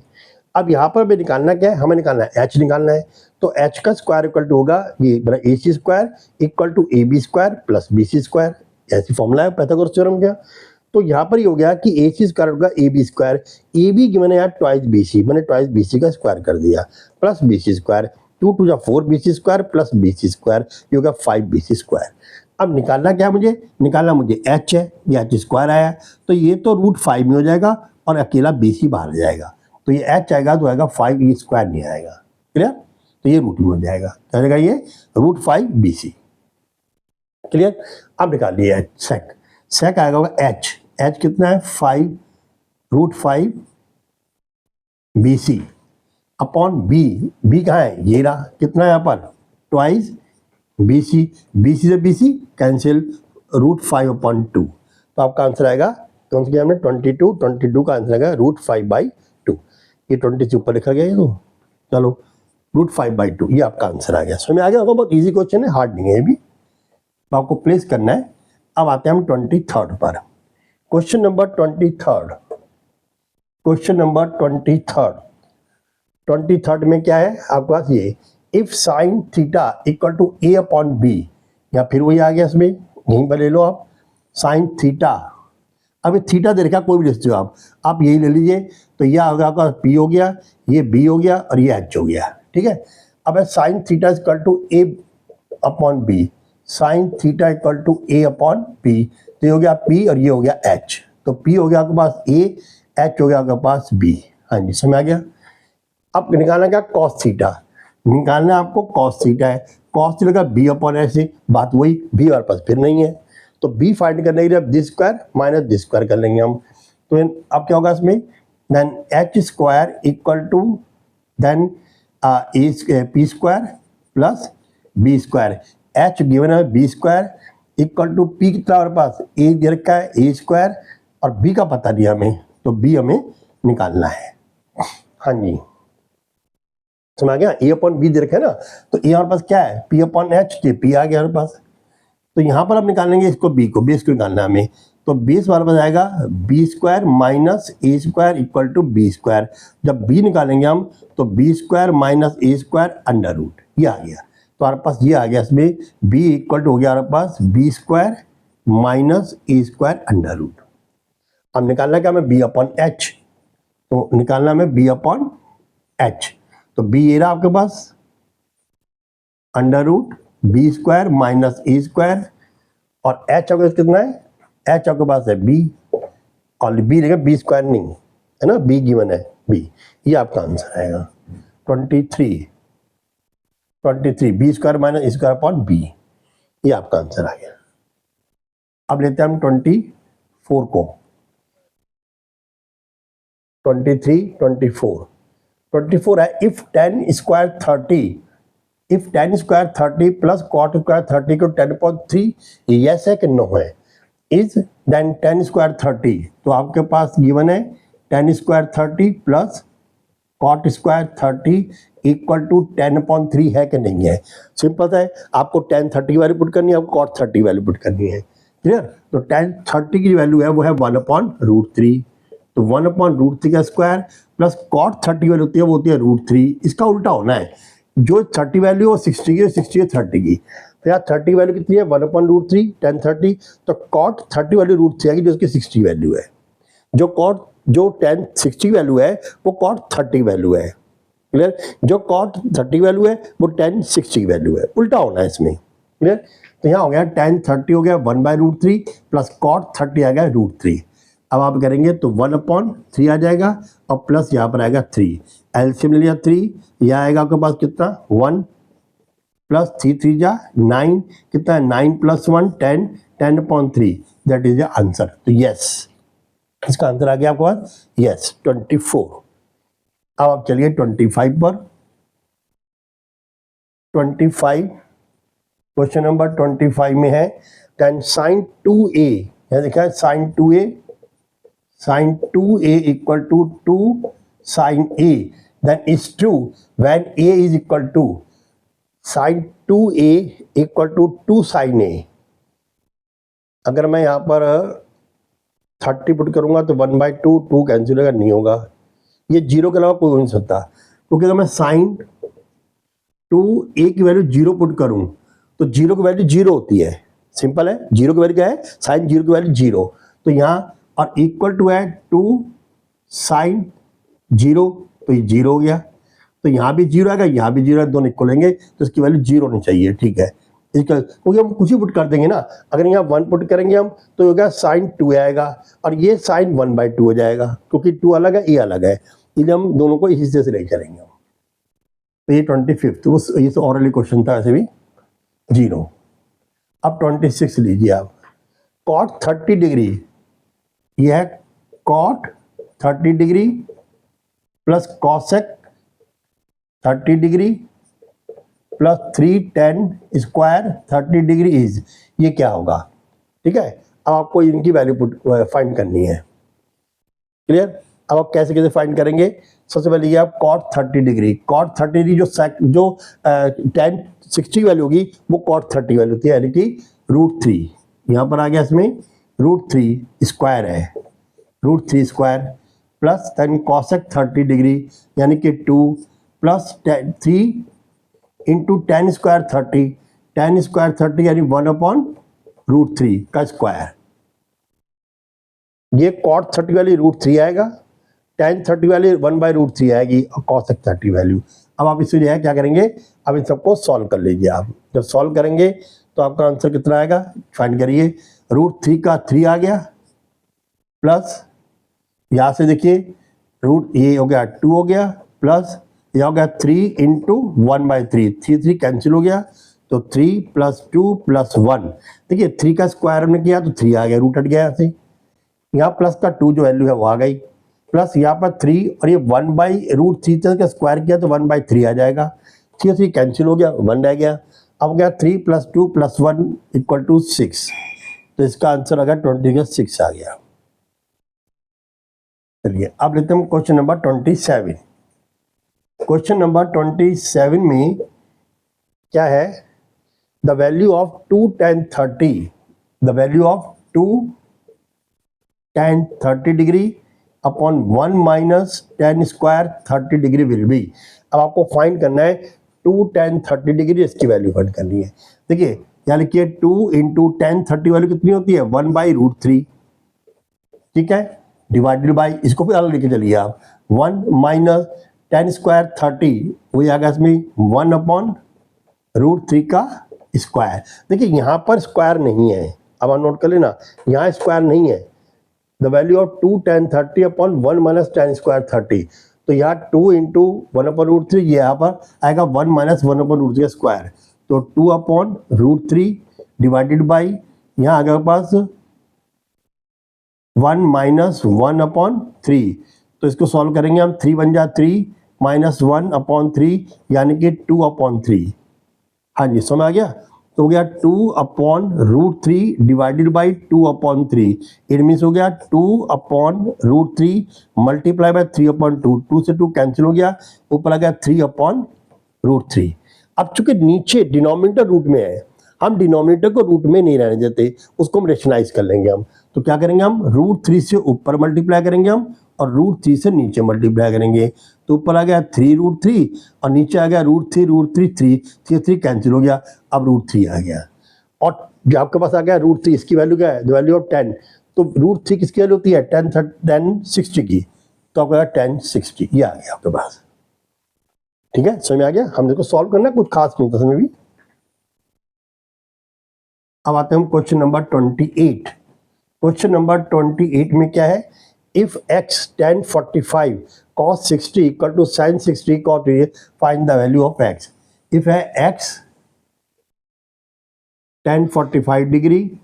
अब यहाँ पर भी निकालना क्या है? हमें निकालना है H निकालना है। तो H का स्क्वायर इक्वल टू होगा ये AC square equal to AB square plus BC square, ऐसी फॉर्मूला है पाइथागोरस थ्योरम का। तो यहाँ पर ये हो गया कि AC स्क्वायर होगा AB स्क्वायर, AB मैंने यहाँ ट्वाइस BC, मैंने ट्वाइस BC का स्क्वायर कर दिया, प्लस BC स्क्वायर, 2 2 जा 4BC square plus BC square, ये होगा 5BC स्क्वायर। अब निकालना क्या है मुझे? निकालना मुझे H है, ये H स्क्वायर आया, तो ये तो √5 में हो जाएगा और अकेला BC बाहर जाएगा, तो ये H आएगा तो आएगा 5, ये स्क्वायर नहीं आएगा, क्लियर। तो ये रूट में हो जाएगा, क्या जाएगा? ये √5BC, क्लियर। अब निकाल लिया सेक, सेक आएगा होगा H कितना है? 5 √5BC अपॉन B कहाँ है? ये रहा, कितना है यहाँ पर? ट्वाइस BC, BC से BC कैंसिल, √5/2। तो आपका आंसर आएगा, कौन सा किया हमने? 22 का आंसर आएगा √5/2। ये 20 से ऊपर लिखा गया है, तो चलो √5/2 ये आपका आंसर आ गया। समझ में आ गया होगा, बहुत इजी क्वेश्चन है, हार्ड नहीं है ये भी, तो आपको प्लेस करना है। अब आते हैं हम 23rd पर, question number 23rd। Question number 23rd में क्या है आपके पास? ये if sine theta equal to A/B, या फिर वही आ गया इसमें, यहीं पर ले लो आप साइन थीटा। अब ये थीटा दे रखा, कोई भी लिखते हो आप यही ले लीजिए। तो यह होगा आपका P हो गया, ये B हो गया और ये H हो गया, ठीक है। अब है sine theta equal to A/B, sine theta equal to A/B, तो ये हो गया P और ये हो गया H। तो P हो गया आपके पास A, H हो गया आपके पास B। हाँ जी, समझ आ गया। अब निकालना क्या? कॉस थीटा निकालना है आपको, कॉस थीटा है, कॉस थीटा का B/H, बात वही, B हमारे पास फिर नहीं है, तो B फाइंड करने के लिए अब this square minus this square कर लेंगे हम। तो अब क्या होगा इसमें? Then H square equal to then P square plus B square, H given है B square equal to P कितना हमारे पास? A दे रखा है A स्क्वायर, और B का पता नहीं हमें, तो B हमें निकालना है। हाँ जी, समझ आ गया। A/B दे रखा है ना, तो A हमारे पास क्या है? P/H, P आ गया हमारे पास। तो यहाँ पर हम निकालेंगे इसको B को, बेस को निकालना है हमें, तो बेस हमारे पास आएगा B square minus A square equal to B square. जब B निकालेंगे हम तो B square minus A square under root, ये आ गया। तो हमारे पास ये आ गया, इसमें B इक्वल टू हो गया हमारे पास B square minus A square under root. अब निकालना क्या हमें? B/H, तो निकालना हमें B/H। तो बी ये रहा आपके पास, under root B square minus A square, और एच आपके पास कितना है, एच आपके पास है बी, और बी रहेगा बी स्क्वायर नहीं है ना, बी गिवन है बी, ये आपका आंसर आएगा 23 B square minus A square upon B, ये आपका आंसर आ गया। अब लेते हैं हम 24 को, 24 है if tan square 30 plus cot square 30 को 10/3 यस है कि नो है, इज देन 10 स्क्वायर 30, तो आपके पास गिवन है 10 square 30 plus cot square 30 equal to 10/3 है कि नहीं है। सिंपल है, आपको 10 30 की वैल्यू पुट करनी है, आपको कॉट 30 वैल्यू पुट करनी है, क्लियर। तो 10 30 की वैल्यू है वो है 1/√3, तो 1/√3 का स्क्वायर प्लस कॉट 30 वैल्यू होती है वो होती है √3, इसका उल्टा होना है, जो 30 वैल्यू है 60 की, 60 है 30 की, तो यहाँ 30 वैल्यू कितनी है 1/√3 10 30, तो कॉट 30 वैल्यू √3 आएगी जो उसकी 60 वैल्यू है, जो 10 60 वैल्यू है वो कॉट 30 वैल्यू है, क्लियर। जो कॉट 30 वैल्यू है वो 10 60 वैल्यू है, उल्टा होना है इसमें, क्लियर। तो यहाँ हो गया 10 30 हो गया 1/√3 प्लस कॉट 30 आ गया √3। अब आप करेंगे तो 1/3 आ जाएगा और प्लस यहाँ पर आएगा 3, एलसीएम ले लिया 3, यह आएगा आपके पास कितना 1 प्लस 3 3 जा 9, कितना है 9 + 1 10, 10/3, दैट इज द आंसर। तो यस, इसका आंसर आ गया आपके पास यस 24। अब आप चलिए 25 पर, 25 क्वेश्चन नंबर 25 में है टेन साइन 2a, यहाँ देखा है sine 2a equal to 2 sine a, then is true when a is equal to sine 2a equal to 2 sine a। अगर मैं यहाँ पर 30 पुट करूंगा तो 1/2 2 कैंसिल होगा, नहीं होगा, ये जीरो के अलावा कोई हो नहीं सकता, क्योंकि अगर मैं साइन 2a की वैल्यू 0 पुट करूं तो 0 की वैल्यू 0 होती है, सिंपल है, 0 की वैल्यू क्या है, साइन 0 की वैल्यू 0, तो यहाँ और इक्वल टू है 2 साइन 0, तो ये 0 हो गया, तो यहाँ भी 0 आएगा, यहाँ भी 0 है, दोनों इक्वल लेंगे तो इसकी वैल्यू 0 होनी चाहिए, ठीक है। इसका क्योंकि हम कुछ ही पुट कर देंगे ना, अगर यहाँ 1 पुट करेंगे हम तो होगा साइन 2 आएगा और ये साइन 1/2 हो जाएगा, क्योंकि 2 अलग है, ये अलग है, इसलिए हम दोनों को इस हिस्से से ले चलेंगे। तो ये 25 तो ये ऑरली क्वेश्चन था, ऐसे भी 0। अब 26 लीजिए आप, कॉट 30 डिग्री, यह है cot 30 degree plus cosec 30 degree plus 3 tan square 30 degree is, ये क्या होगा, ठीक है। अब आपको इनकी वैल्यू फाइंड करनी है, क्लियर। अब आप कैसे कैसे फाइंड करेंगे, सबसे पहले ये आप कॉट 30 डिग्री, कॉट 30 डिग्री जो tan 60 वैल्यू होगी वो कॉट 30 वैल्यू होती है, यानी कि √3, यहाँ पर आ गया इसमें √3 स्क्वायर है, √3 square plus then cosec 30 degree यानी कि 2 plus 3 into tan square 30, tan square 30 यानी 1/√3 का स्क्वायर, ये कॉट 30 वाली √3 आएगा, tan 30 वाली 1/√3 आएगी और कॉसेक 30 वैल्यू। अब आप इसमें जो है क्या करेंगे, अब इन सबको सॉल्व कर लीजिए। आप जब सॉल्व करेंगे तो आपका आंसर कितना आएगा, फाइंड करिए, √3 का 3 आ गया प्लस यहाँ से देखिए रूट ये हो गया 2 हो गया प्लस यह हो गया 3 इंटू 1/3, 3 कैंसिल हो गया, तो 3 + 2 + 1, देखिए 3 का स्क्वायर हमने किया तो 3 आ गया, रूट हट गया यहाँ से, यहाँ प्लस का 2 जो वैल्यू है वो आ गई, प्लस यहाँ पर 3 और ये 1/√3 का स्क्वायर किया तो 1/3 आ जाएगा, 3 कैंसिल हो गया, 1 रह गया, अब गया 3 + 2 + 1 = 6, तो इसका आंसर आ गया 20 का 6 आ गया। चलिए अब लेते हैं क्वेश्चन नंबर 27। क्वेश्चन नंबर 27 में क्या है, the value of 2 tan 30, the value of 2 tan 30 degree upon 1 minus tan square 30 degree will be. अब आपको फाइंड करना है 2 tan 30 डिग्री, इसकी वैल्यू फाइंड करनी है। देखिए यहाँ लिखिए 2 इंटू tan 30 वैल्यू कितनी होती है 1/√3, ठीक है, डिवाइडेड बाई, इसको फिर अलग लेके चलिए आप 1 माइनस 10 स्क्वायर 30, वही आ गया इसमें 1/√3 का स्क्वायर। देखिए यहाँ पर स्क्वायर नहीं है, अब आप नोट कर लेना, यहाँ स्क्वायर नहीं है। The value of 2 10 30 upon 1 minus 10 square 30, तो यहाँ 2 इंटू 1/√3, ये यहाँ पर आएगा 1 माइनस 1/√3 का स्क्वायर, तो 2/√3 डिवाइडेड बाई यहाँ आ गया पास 1 माइनस 1/3, तो इसको सॉल्व करेंगे हम, 3 बन जा 3 माइनस 1/3 यानी कि 2/3। हाँ जी समझ आ गया, तो हो गया 2/√3 डिवाइडेड बाई 2/3, इट मीन्स हो गया 2/√3 मल्टीप्लाई बाय 3/2, 2 से 2 कैंसिल हो गया, ऊपर आ गया 3/√3। अब चूंकि नीचे डिनोमिनेटर रूट में है, हम डिनोमिनेटर को रूट में नहीं रहने देते, उसको हम रेशनलाइज कर लेंगे हम, तो क्या करेंगे हम, √3 से ऊपर मल्टीप्लाई करेंगे हम और √3 से नीचे मल्टीप्लाई करेंगे, तो ऊपर आ गया 3√3 और नीचे आ गया √3 3 कैंसिल हो गया, अब √3 आ गया। और जो आपके पास आ गया √3, इसकी वैल्यू क्या है, द वैल्यू ऑफ 10, तो √3 किसकी वैल्यू होती है, 1060 की, तो आपका 1060 ये आ गया आपके पास। ठीक है, समझ में आ गया, हम देखो सॉल्व करना कुछ खास नहीं था समझ भी। अब आते हैं हम क्वेश्चन नंबर 28। क्वेश्चन नंबर 28 में क्या है, if x tan 45 cos 60 equal to sin 60 cot, find the value of x। If है x tan 45 degree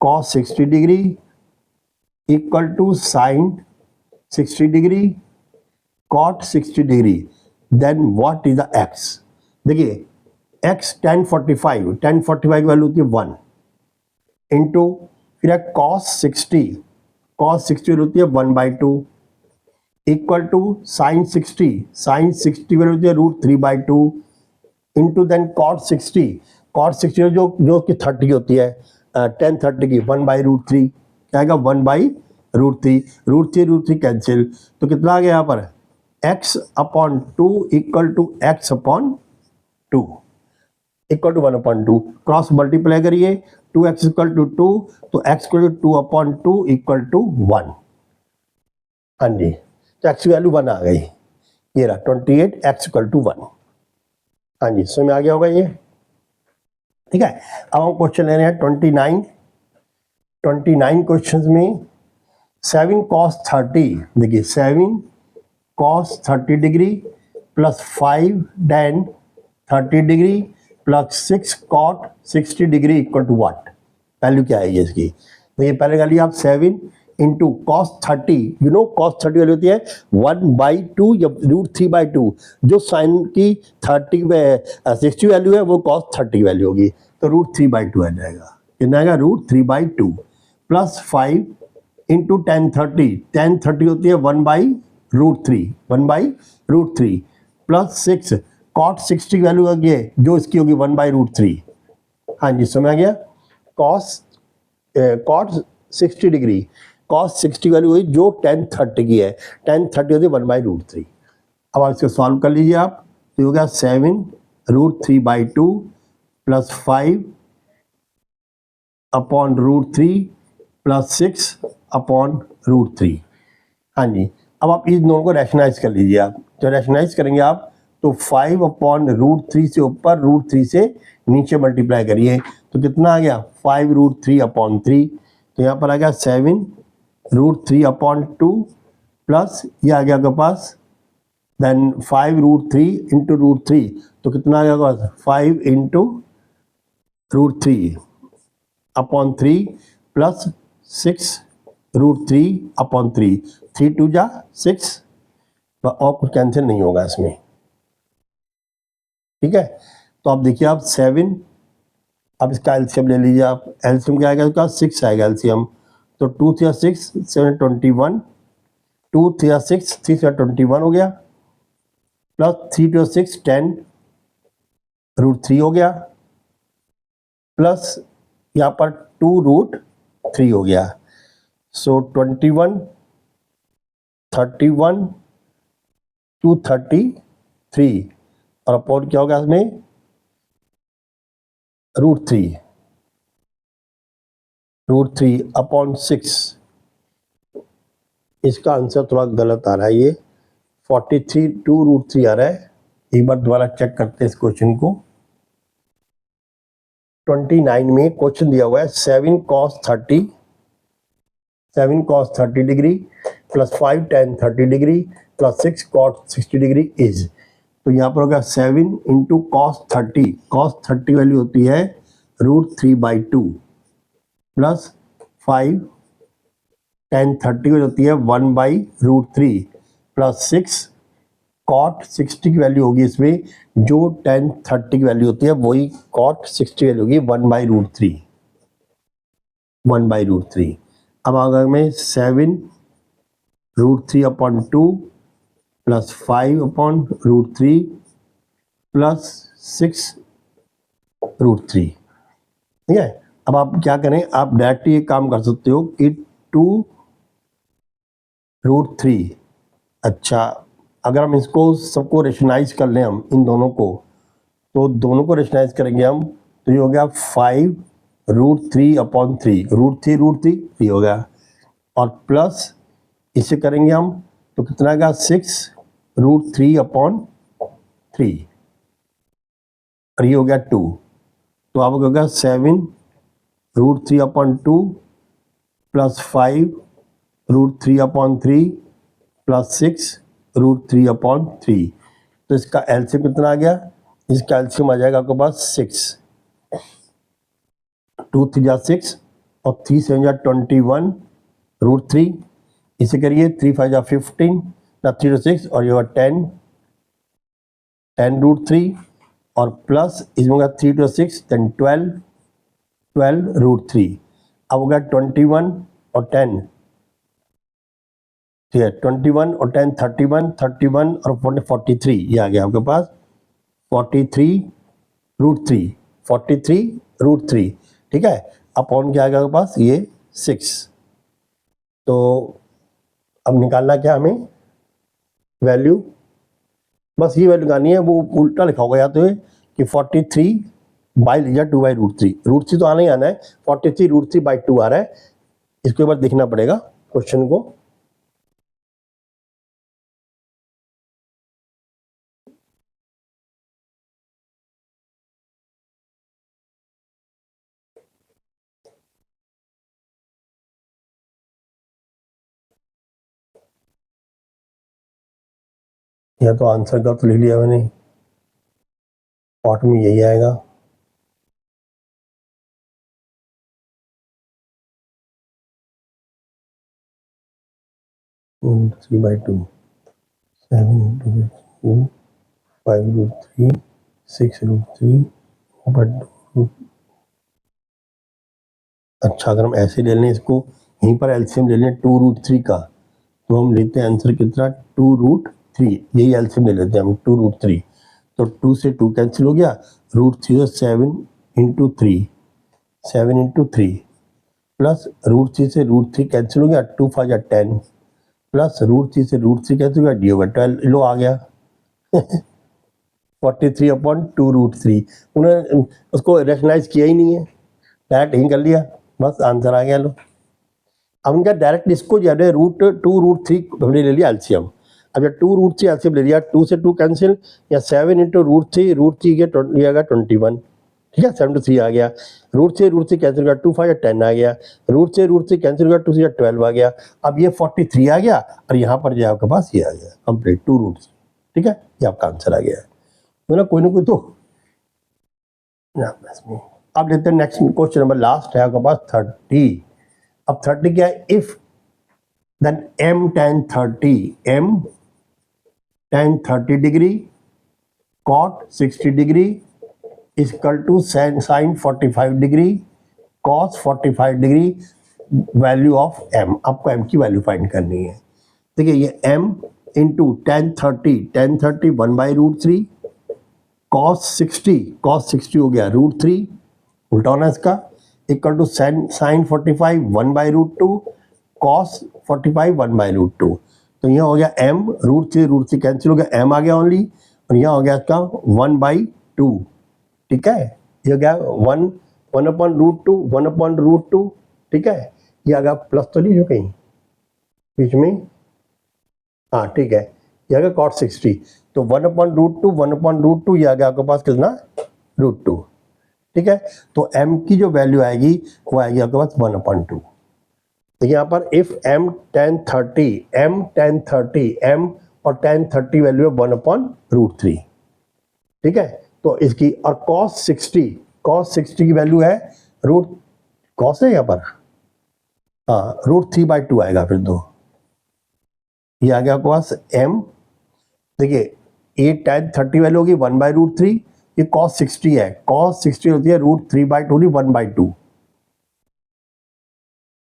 cos 60 degree equal to sin 60 degree cot 60 degree, then what is the x। देखिए x tan 45 की value होती है 1 into फिर है cos 60 होती है 1/2 equal to sin 60 value होती है √3/2 इंटू देन cot 60 जो कि 30 होती है, tan 30 की 1/√3, क्या आएगा 1/√3 कैंसिल, तो कितना आ गया यहाँ पर x/2 equal to x/2 equal to 1/2, cross multiply करिए, 2x इक्वल टू 2, तो x equal to 2/2 equal to 1। हाँ जी, तो x की वैल्यू 1 आ गई, ये रहा 28 x इक्वल टू 1। हाँ जी समझ में आ गया होगा ये। ठीक है, अब हम क्वेश्चन ले रहे हैं 29 क्वेश्चन में 7 cos 30, देखिए 7 cos 30 degree plus 5 tan 30 degree plus 6 cot 60 degree equal to what, value क्या है इसकी। देखिए पहले कर लिया आप 7 into cos 30, you know cos 30 value होती है 1/2 या √3/2, जो साइन की 60 वैल्यू है वो cos 30 वैल्यू होगी, तो √3/2 आ जाएगा, कितना आएगा √3/2 प्लस 5 इंटू tan 30 होती है 1/√3 प्लस 6 cot 60 वैल्यू होगी जो इसकी होगी 1/√3। हाँ जी समझ आ गया, cot 60 डिग्री cos 60 वैल्यू हुई जो tan 30 की है, tan 30 होती है 1/√3। अब आप इसको सॉल्व कर लीजिए आप, तो हो गया 7 √3/2 प्लस 5 अपॉन √3 प्लस 6 अपॉन √3। हाँ जी, अब आप इस दोनों को रैशनलाइज कर लीजिए आप, तो रैशनलाइज करेंगे आप तो 5 अपॉन √3 से ऊपर √3 से नीचे मल्टीप्लाई करिए, तो कितना आ गया 5√3/3, तो यहाँ पर आ गया 7 √3/2 प्लस ये आ गया आपके पास देन 5√3 इंटू √3, तो कितना आ गया 5 इंटू √3/3 प्लस 6 √3/3, 3 2 जा 6, और कुछ कैंसिल नहीं होगा इसमें। ठीक है, तो आप देखिए आप 7, अब इसका एलसीएम ले लीजिए आप, एलसीएम क्या आएगा इसका 6 आएगा एलसीएम, तो 2 3 6 7 21, 2 3 6 3 21 हो गया, प्लस 3 2 6 10 √3 हो गया, प्लस यहाँ पर 2√3 हो गया, सो 21 31 233 और अपॉन क्या होगा इसमें √3/6। इसका आंसर थोड़ा गलत आ रहा है, ये 43 2√3 आ रहा है। एक बार दोबारा चेक करते हैं इस क्वेश्चन को। 29 में क्वेश्चन दिया हुआ है 7 cos 30 degree plus 5 tan 30 degree plus 6 cot 60 degree is. तो यहाँ पर होगा 7 इंटू cos 30 वैल्यू होती है √3/2 प्लस 5 tan 30 वैल्यू होती है 1/√3 प्लस 6 cot 60 की वैल्यू होगी इसमें, जो tan 30 की वैल्यू होती है वही cot 60 वैल्यू होगी 1/√3। अब अगर मैं 7√3/2 प्लस 5/√3 प्लस 6√3, ठीक है। अब आप क्या करें, आप डायरेक्ट ये काम कर सकते हो कि 2√3, अच्छा अगर हम इसको सबको रेशनाइज कर लें हम इन दोनों को, तो दोनों को रेशनाइज करेंगे हम, तो ये हो गया 5√3/3, √3 हो गया, और प्लस इसे करेंगे हम तो कितना आएगा 6√3/3, और ये हो गया 2। तो आप होगा 7√3/2 प्लस 5√3/3 प्लस 6√3/3। तो इसका एलसीएम कितना आ गया, इसका एलसीएम आ जाएगा आपके पास 6, 2 3 जा 6 और 3 7 जा 21√3। इसे करिए 3 5 जा 15 ना 3 to 6 और ये होगा 10√3 और प्लस इसमें होगा 3 to 6 then 12√3। अब होगा 21 और 10, ठीक है, 21 और 10 31 और 43, ये आ गया आपके पास 43√3, ठीक है। अपॉन क्या आएगा आपके पास, ये 6। तो अब निकालना क्या हमें वैल्यू, बस ये वैल्यू निकालनी है। वो उल्टा लिखा होगा या तो ये कि 43 बाई लिया 2/√3, √3 तो आना ही आना है, 43 √3/2 आ रहा है। इसको एक बार देखना पड़ेगा क्वेश्चन को। या तो आंसर का तो ले लिया मैंने, पॉट में यही आएगा। (3/2) 7 5√3 6√3/2। अच्छा अगर हम ऐसे ले लें इसको, यहीं पर एलसीएम ले लें 2√3 का, तो हम लेते हैं आंसर कितना 2√3, यही एलसीएम ले लेते हैं हम 2√3। तो 2 से 2 कैंसिल हो गया, √3 7 इंटू 3 प्लस √3 से √3 कैंसिल हो गया, 2 5 या 10 प्लस √3 से √3 कैंसिल हो गया, डी होगा 12, लो आ गया 43/2√3। उन्होंने उसको रेशनलाइज किया ही नहीं है, डायरेक्ट यहीं कर लिया, बस आंसर आ गया। लो अब उनका डायरेक्ट इसको जो है √2√3 हमने ले लिया एलसीएम। अब जब 2√3 एलसीएम ले लिया, 2 से 2 कैंसिल, या 7 इंटू √3 के आ गया 21, ठीक है, 7 to 3 आ गया, √3 कैंसिल कर 2 5 या 10 आ गया, √3 कैंसिल कर 2 से 12 आ गया। अब ये 43 आ गया और यहाँ पर जो आपके पास ये आ गया कंप्लीट 2√3, ठीक है, ये आपका आंसर आ गया। मतलब कोई ना कोई तो। अब लेते हैं नेक्स्ट क्वेश्चन नंबर, लास्ट है आपके पास 30। अब 30 क्या है, if then m tan 30 degree cot 60 degree is equal to sin 45 degree cos 45 degree, value of m, आपको m की वैल्यू फाइंड करनी है। देखिए ये m इंटू tan 30 1/√3 cos 60 हो गया √3, उल्टा होना इसका, इक्वल टू sin 45 1/√2 cos 45 1/√2। तो यहाँ हो गया m, √3 कैंसिल हो गया, m आ गया ओनली, और यहाँ हो गया इसका 1/2, ठीक है, ये हो गया 1/√2, ठीक है। ये आ गया प्लस तो नहीं जो कहीं बीच में, हाँ ठीक है, ये आ गया cot 60, तो 1/√2 1/√2 ये आ गया आपके पास कितना √2, ठीक है। तो m की जो वैल्यू आएगी वो आएगी आपके पास 1/2। देखिए यहाँ पर इफ m tan 30 m और tan 30 वैल्यू है 1/√3, ठीक है। तो इसकी और cos 60 की वैल्यू है रूट cos है यहाँ पर, हाँ √3/2 आएगा फिर तो ये आ गया आपके पास m। देखिए ये tan 30 वैल्यू होगी 1/√3, ये cos 60 है, cos 60 होती है √3/2 1/2,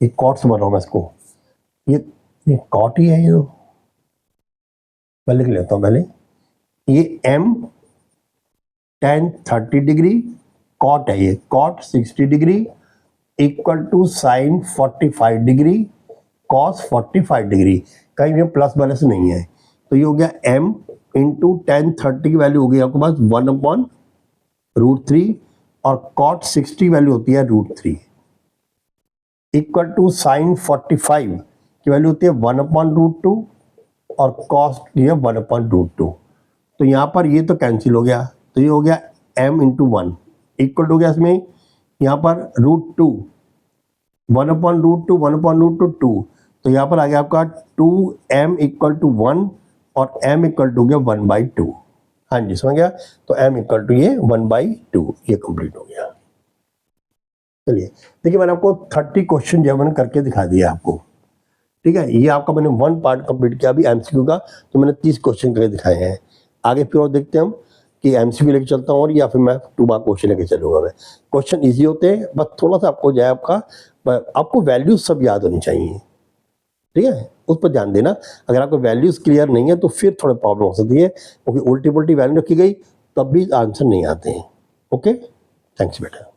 ये cot से बनाऊँ मैं इसको, ये cot ही है, ये मैं लिख लेता हूँ पहले, ये m tan 30 डिग्री cot है, ये cot 60 degree equal to sine 45 degree cos 45 degree, कहीं भी प्लस माइनस नहीं है, तो ये हो गया m इंटू tan 30 की वैल्यू हो गई आपके पास 1/√3 और cot 60 वैल्यू होती है √3 इक्वल टू साइन 45 की वैल्यू होती है 1/√2 और cos की है 1/√2। तो यहाँ पर ये तो कैंसिल हो गया, तो ये हो गया m इंटू 1 इक्वल हो गया इसमें यहाँ पर √2 1/√2 1/√2 2, तो यहाँ पर आ गया आपका 2m इक्वल टू 1 और m इक्वल टू गया 1/2। हाँ जी समझ गया, तो m इक्वल टू ये 1/2, ये कंप्लीट हो गया। चलिए देखिए मैंने आपको 30 क्वेश्चन जो मैंने करके दिखा दिया आपको, ठीक है। ये आपका मैंने 1 पार्ट कंप्लीट किया, अभी एमसीक्यू का तो मैंने 30 क्वेश्चन करके दिखाए हैं। आगे फिर और देखते हैं हम कि एमसीक्यू लेके चलता हूँ और या फिर मैं 2 मार्क क्वेश्चन लेके चलूँगा। मैं क्वेश्चन ईजी होते हैं, बस थोड़ा सा आपको जो है आपको वैल्यूज सब याद होनी चाहिए, ठीक है, उस पर ध्यान देना। अगर आपको वैल्यूज क्लियर नहीं है तो फिर थोड़ा प्रॉब्लम हो सकती है, क्योंकि उल्टी पुल्टी वैल्यू रखी गई तब भी आंसर नहीं आते हैं। ओके, थैंक्स बेटा।